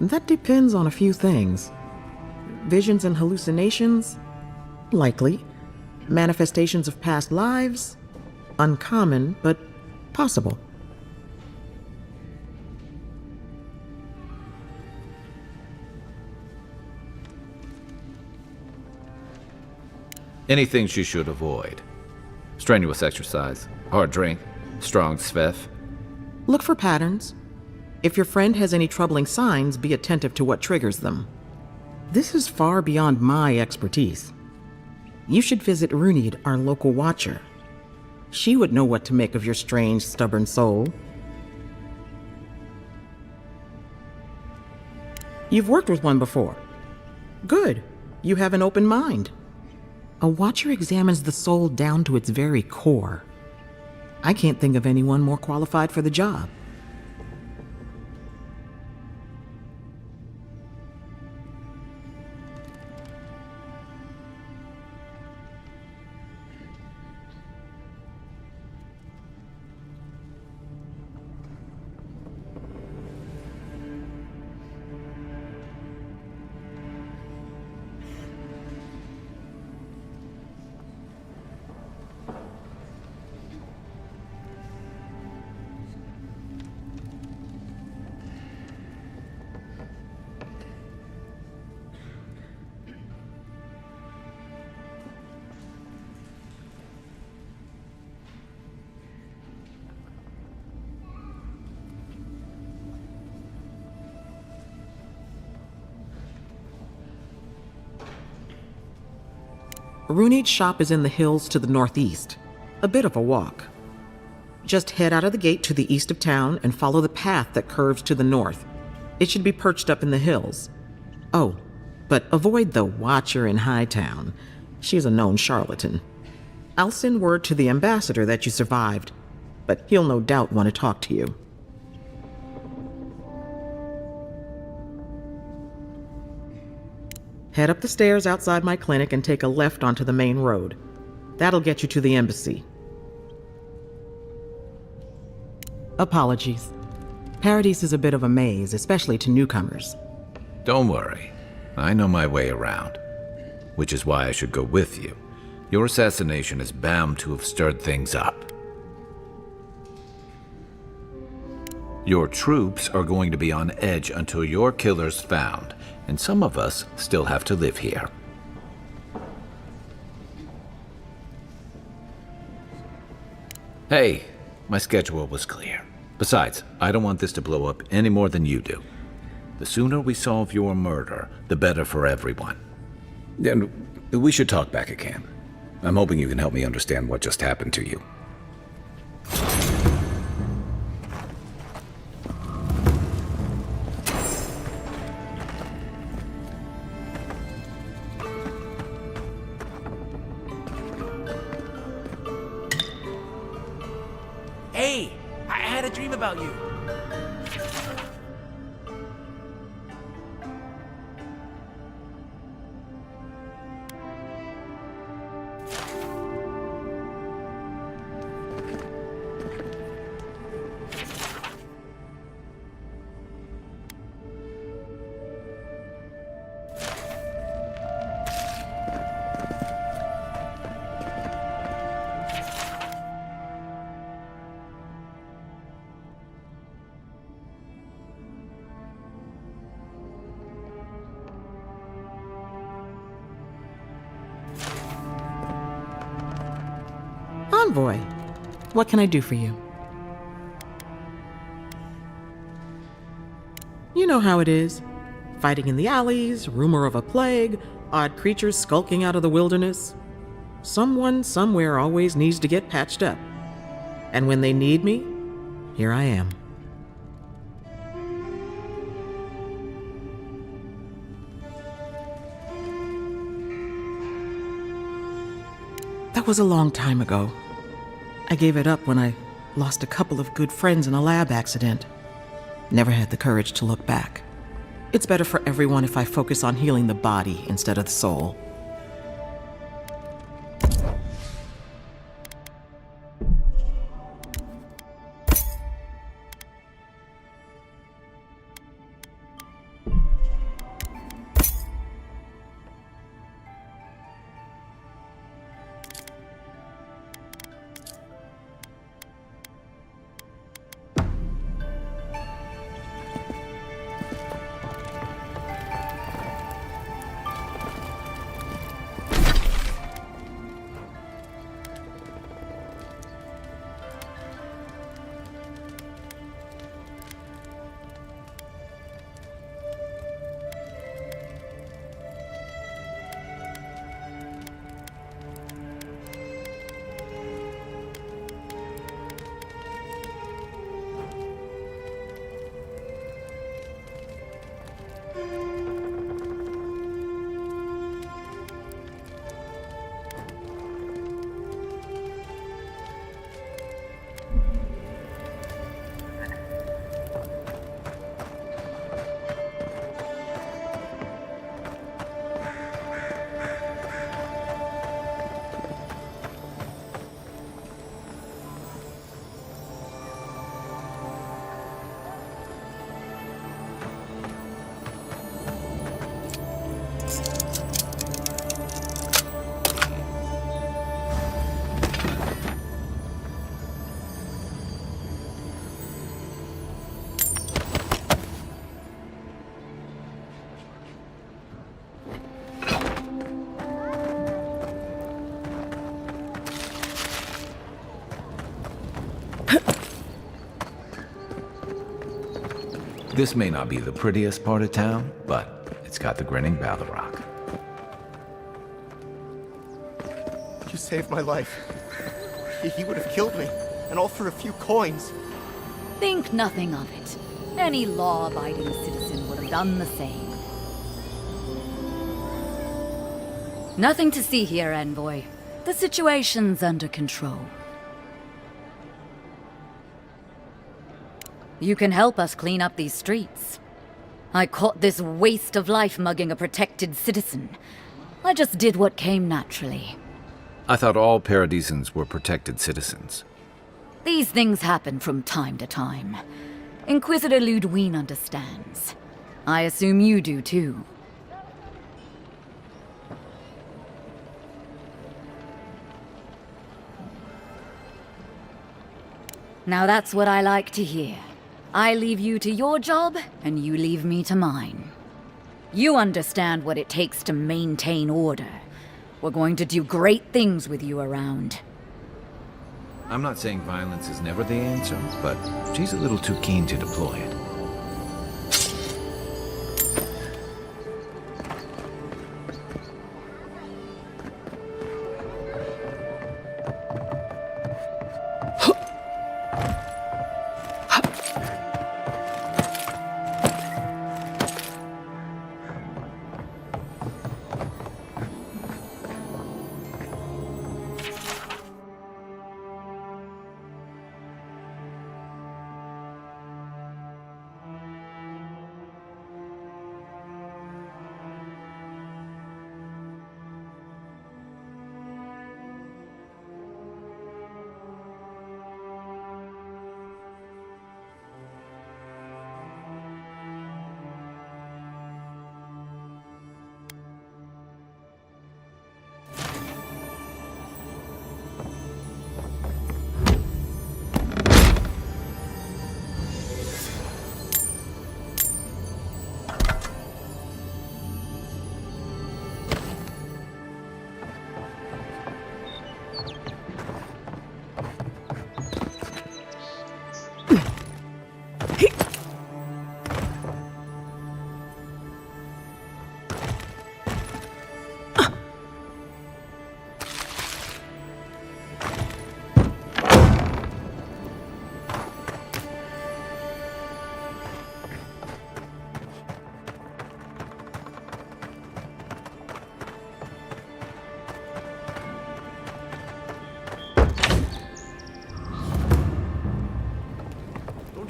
That depends on a few things. Visions and hallucinations? Likely. Manifestations of past lives? Uncommon, but possible. Anything she should avoid. Strenuous exercise, hard drink, strong sveff. Look for patterns. If your friend has any troubling signs, be attentive to what triggers them. This is far beyond my expertise. You should visit Runid, our local watcher. She would know what to make of your strange, stubborn soul. You've worked with one before. Good. You have an open mind. A watcher examines the soul down to its very core. I can't think of anyone more qualified for the job. Runid's shop is in the hills to the northeast. A bit of a walk. Just head out of the gate to the east of town and follow the path that curves to the north. It should be perched up in the hills. Oh, but avoid the Watcher in Hightown. She's a known charlatan. I'll send word to the ambassador that you survived, but he'll no doubt want to talk to you. Head up the stairs outside my clinic and take a left onto the main road. That'll get you to the embassy. Apologies. Paradise is a bit of a maze, especially to newcomers. Don't worry. I know my way around. Which is why I should go with you. Your assassination is bound to have stirred things up. Your troops are going to be on edge until your killer's found, and some of us still have to live here. Hey, my schedule was clear. Besides, I don't want this to blow up any more than you do. The sooner we solve your murder, the better for everyone. And we should talk back at camp. I'm hoping you can help me understand what just happened to you. Hey, I had a dream about you. Envoy, what can I do for you? You know how it is. Fighting in the alleys, rumor of a plague, odd creatures skulking out of the wilderness. Someone somewhere always needs to get patched up. And when they need me, here I am. That was a long time ago. I gave it up when I lost a couple of good friends in a lab accident. Never had the courage to look back. It's better for everyone if I focus on healing the body instead of the soul. This may not be the prettiest part of town, but it's got the grinning Balrog. You saved my life. He would have killed me, and all for a few coins. Think nothing of it. Any law-abiding citizen would have done the same. Nothing to see here, Envoy. The situation's under control. You can help us clean up these streets. I caught this waste of life mugging a protected citizen. I just did what came naturally. I thought all Paradisans were protected citizens. These things happen from time to time. Inquisitor Ludwine understands. I assume you do too. Now that's what I like to hear. I leave you to your job, and you leave me to mine. You understand what it takes to maintain order. We're going to do great things with you around. I'm not saying violence is never the answer, but she's a little too keen to deploy it.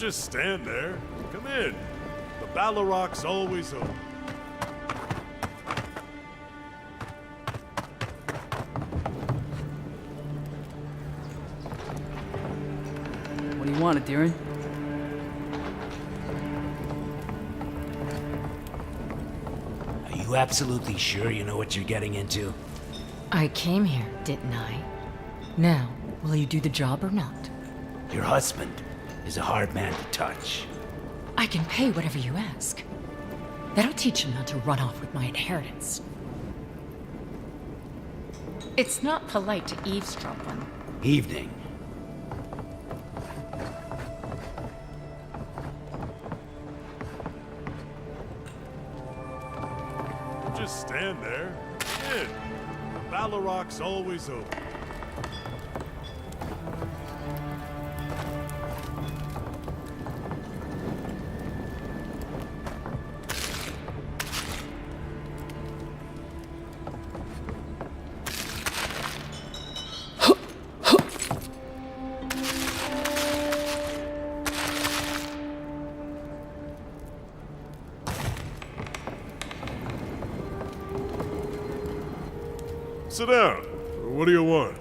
just stand there. Come in. The Balrog's always open. What do you want, Adiran? Are you absolutely sure you know what you're getting into? I came here, didn't I? Now, will you do the job or not? Your husband is a hard man to touch. I can pay whatever you ask. That'll teach him not to run off with my inheritance. It's not polite to eavesdrop on... Evening. Just stand there. Come in. The Balrog's always open. Sit down. What do you want?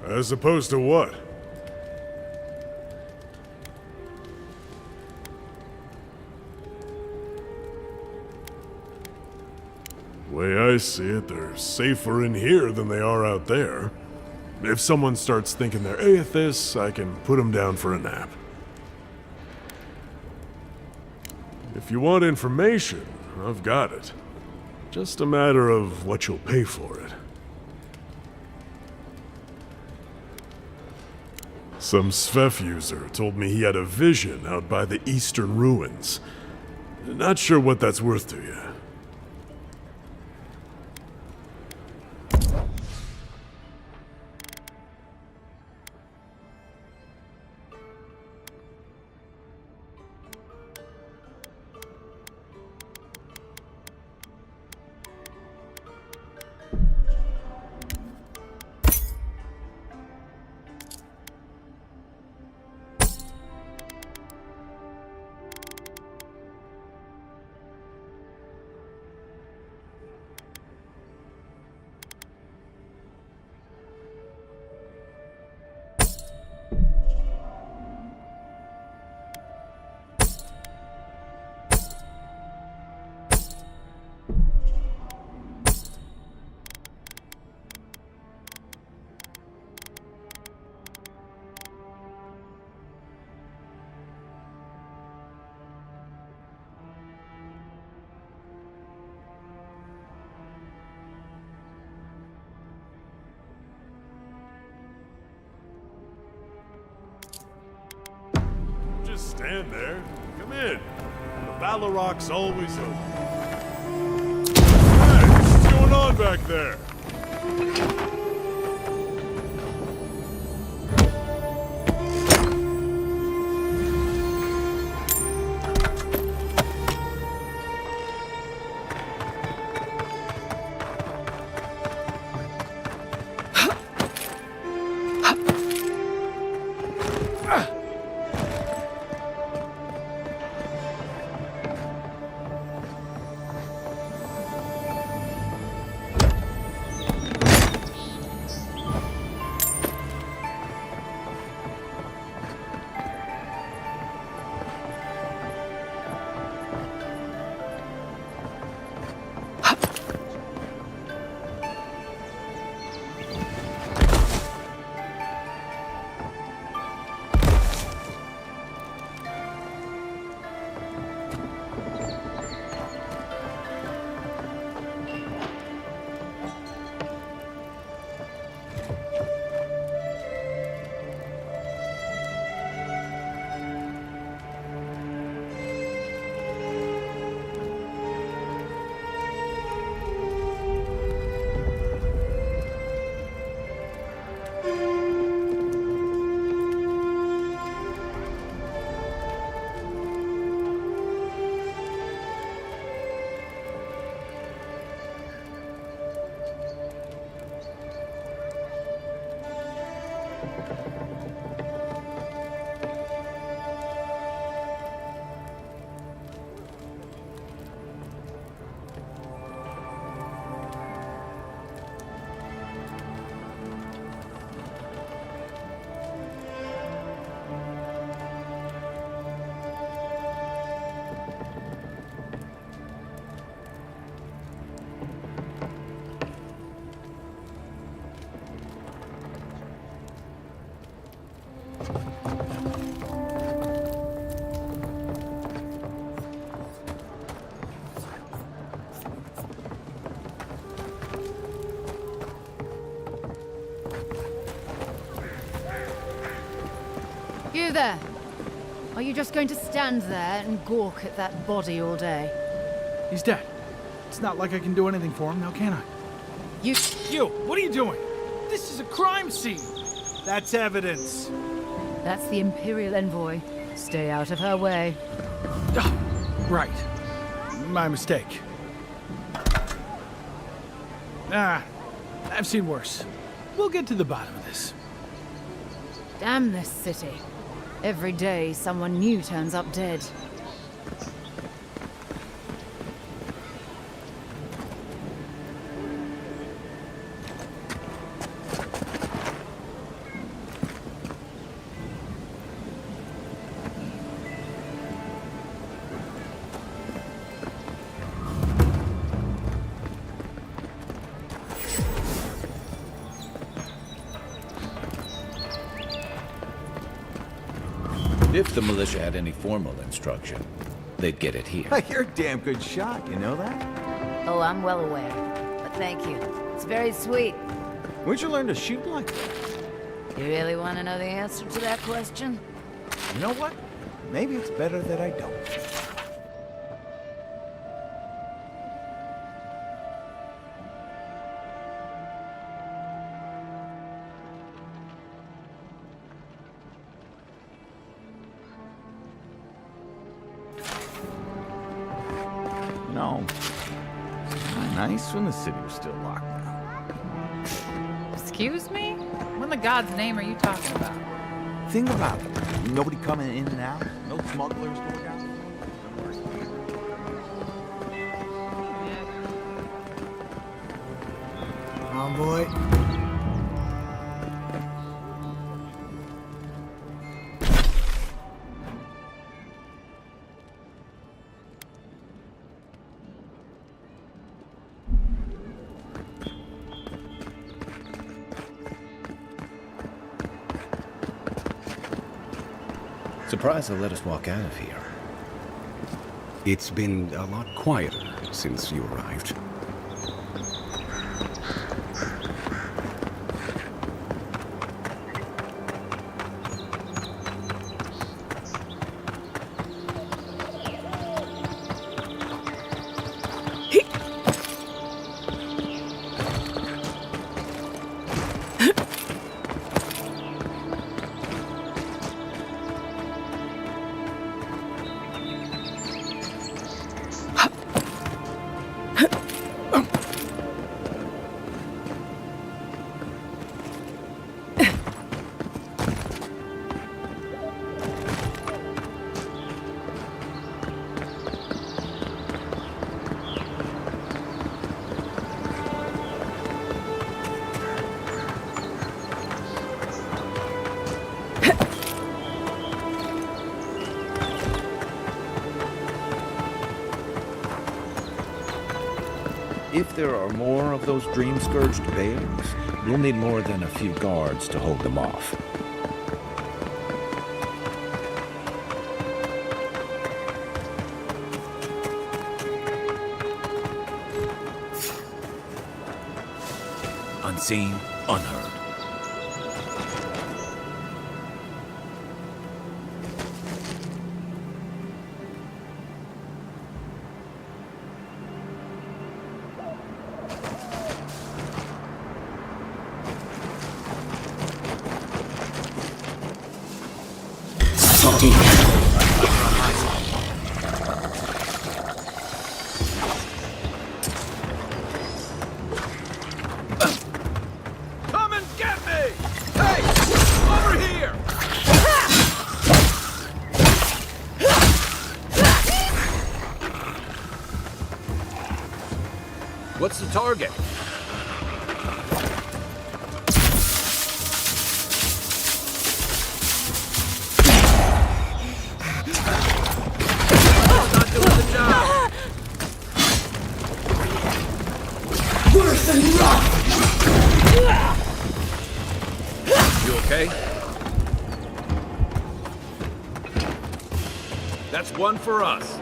As opposed to what? The way I see it, they're safer in here than they are out there. If someone starts thinking they're atheists, I can put them down for a nap. If you want information, I've got it. Just a matter of what you'll pay for it. Some Svef user told me he had a vision out by the eastern ruins. Not sure what that's worth to you. Just stand there. Come in. The Balrog's always open. Hey, what's going on back there? You there! Are you just going to stand there and gawk at that body all day? He's dead. It's not like I can do anything for him now, can I? You, what are you doing? This is a crime scene! That's evidence. That's the Imperial envoy. Stay out of her way. Right. My mistake. I've seen worse. We'll get to the bottom of this. Damn this city. Every day someone new turns up dead. If the militia had any formal instruction, they'd get it here. You're a damn good shot, you know that? Oh, I'm well aware. But thank you. It's very sweet. Where'd you learn to shoot like that? You really want to know the answer to that question? You know what? Maybe it's better that I don't. No. It's not nice when the city was still locked down. Excuse me? What in the God's name are you talking about? Think about it. Nobody coming in and out. No smugglers going out. Envoy. Surprised they let us walk out of here. It's been a lot quieter since you arrived. If there are more of those dream-scourged bears, we'll need more than a few guards to hold them off. Unseen, unheard. Come and get me! Hey! Over here! What's the target? Worse than rough! You okay? That's one for us.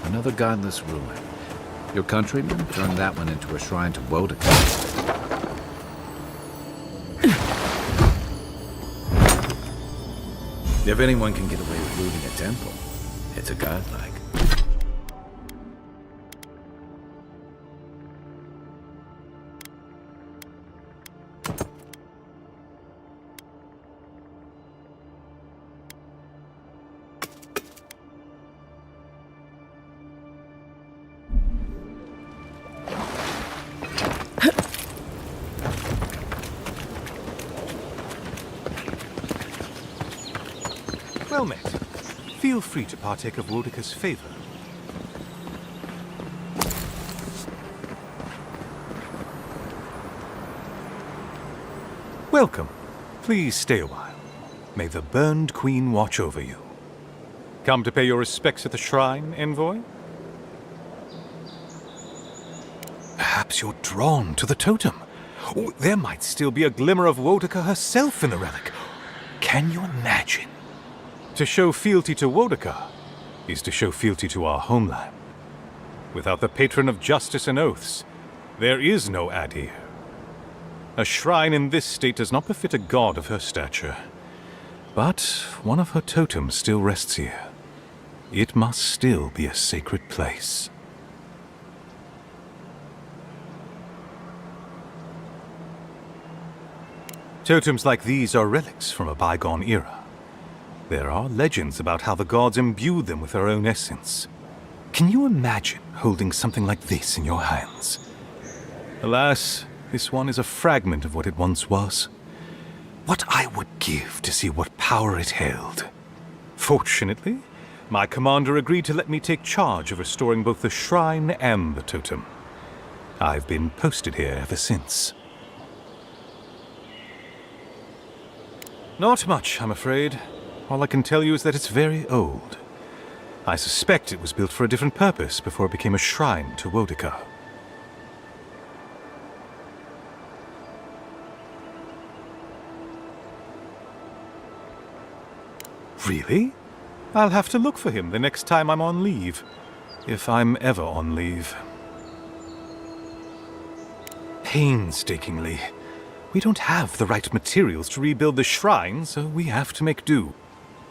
Another godless ruin. Your countrymen turned that one into a shrine to Wodekai. If anyone can get away with looting a temple, it's a godlike. Well met. Feel free to partake of Wodeka's favor. Welcome. Please stay a while. May the Burned Queen watch over you. Come to pay your respects at the shrine, envoy? Perhaps you're drawn to the totem. Oh, there might still be a glimmer of Wodeka herself in the relic. Can you imagine? To show fealty to Wodeka is to show fealty to our homeland. Without the patron of justice and oaths, there is no Adir. A shrine in this state does not befit a god of her stature. But one of her totems still rests here. It must still be a sacred place. Totems like these are relics from a bygone era. There are legends about how the gods imbued them with their own essence. Can you imagine holding something like this in your hands? Alas, this one is a fragment of what it once was. What I would give to see what power it held. Fortunately, my commander agreed to let me take charge of restoring both the shrine and the totem. I've been posted here ever since. Not much, I'm afraid. All I can tell you is that it's very old. I suspect it was built for a different purpose before it became a shrine to Wodeka. Really? I'll have to look for him the next time I'm on leave. If I'm ever on leave. Painstakingly. We don't have the right materials to rebuild the shrine, so we have to make do.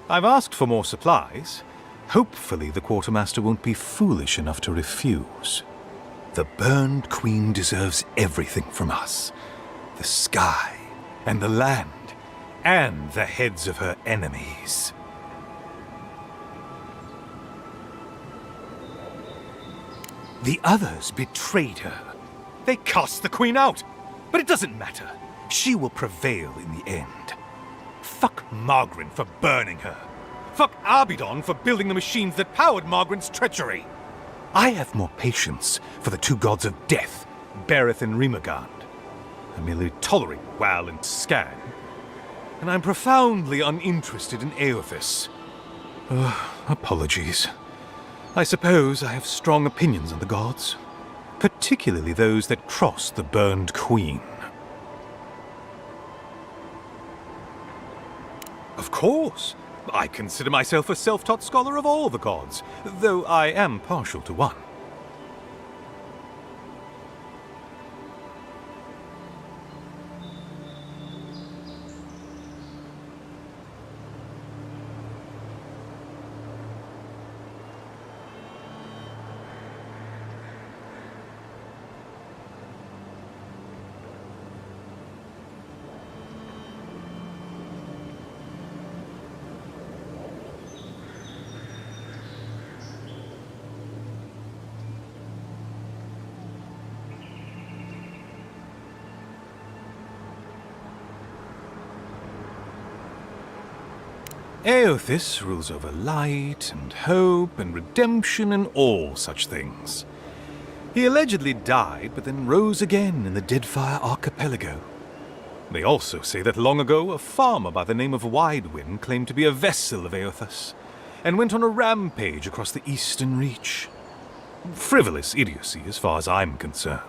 I've asked for more supplies. Hopefully the quartermaster won't be foolish enough to refuse. The Burned Queen deserves everything from us. The sky, and the land, and the heads of her enemies. The others betrayed her. They cast the Queen out. But it doesn't matter. She will prevail in the end. Fuck Margaret for burning her. Fuck Abidon for building the machines that powered Margaret's treachery. I have more patience for the two gods of death, Bereth and Rimagand. I merely tolerate Wal and Scan. And I'm profoundly uninterested in Aothis. Apologies. I suppose I have strong opinions on the gods, particularly those that cross the Burned Queen. Of course. I consider myself a self-taught scholar of all the gods, though I am partial to one. Aothis rules over light and hope and redemption and all such things. He allegedly died, but then rose again in the Deadfire Archipelago. They also say that long ago, a farmer by the name of Widewind claimed to be a vessel of Aothis, and went on a rampage across the Eastern Reach. Frivolous idiocy as far as I'm concerned.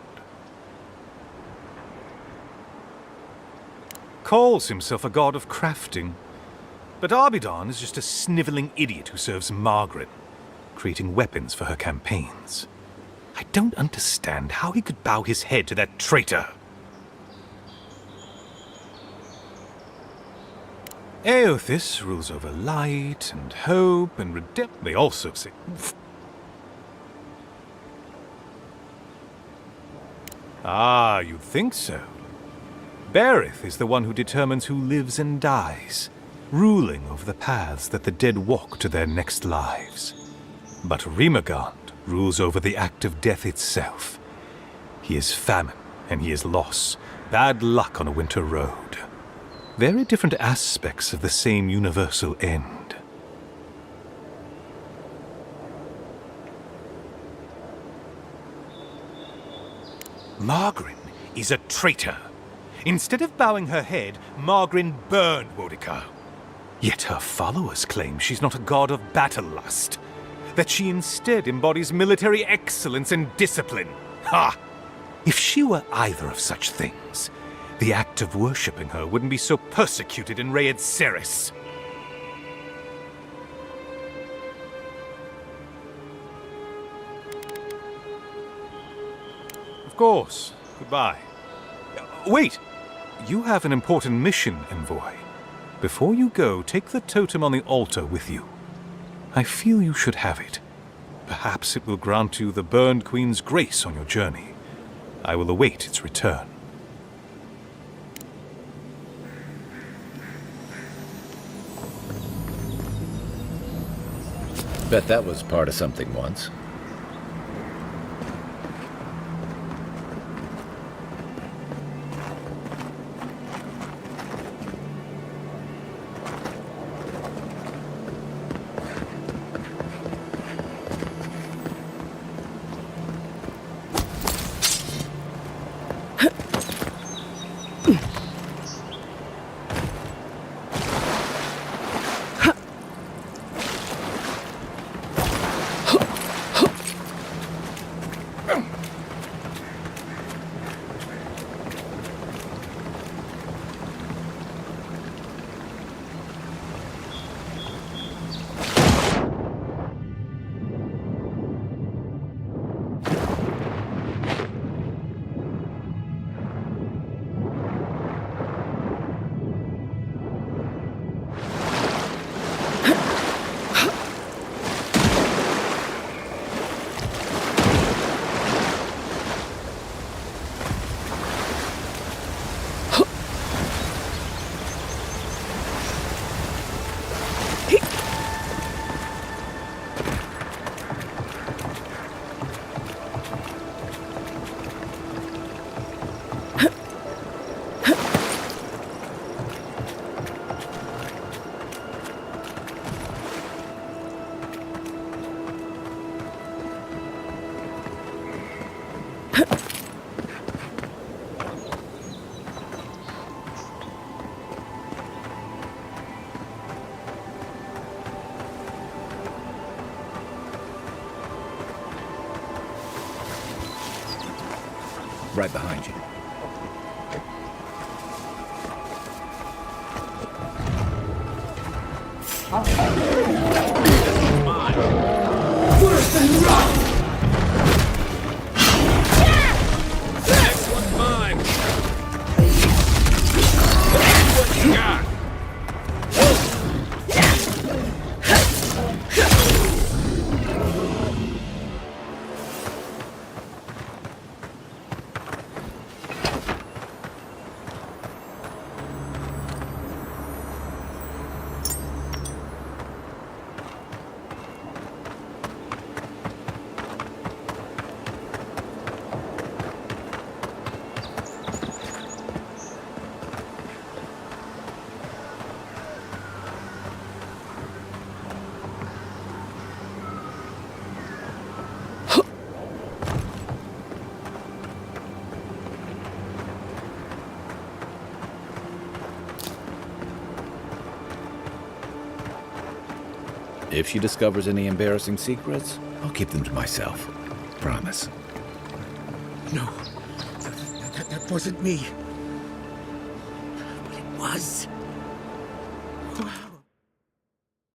Calls himself a god of crafting. But Abidon is just a sniveling idiot who serves Margaret. creating weapons for her campaigns. I don't understand how he could bow his head to that traitor. Aothis rules over light and hope and redemption. They also say... Ah, you'd think so. Berith is the one who determines who lives and dies, ruling over the paths that the dead walk to their next lives. But Rimagond rules over the act of death itself. He is famine, and he is loss, bad luck on a winter road. Very different aspects of the same universal end. Margarin is a traitor. Instead of bowing her head, Margarin burned Wodika. Yet her followers claim she's not a god of battle lust, that she instead embodies military excellence and discipline. Ha! If she were either of such things, the act of worshipping her wouldn't be so persecuted in Rayed Ceres. Of course. Goodbye. Wait! You have an important mission, Envoy. Before you go, take the totem on the altar with you. I feel you should have it. Perhaps it will grant you the Burned Queen's grace on your journey. I will await its return. Bet that was part of something once. Right behind you. Worse than rock! Next one's mine! What you got? If she discovers any embarrassing secrets, I'll keep them to myself. Promise. No, that wasn't me. But it was.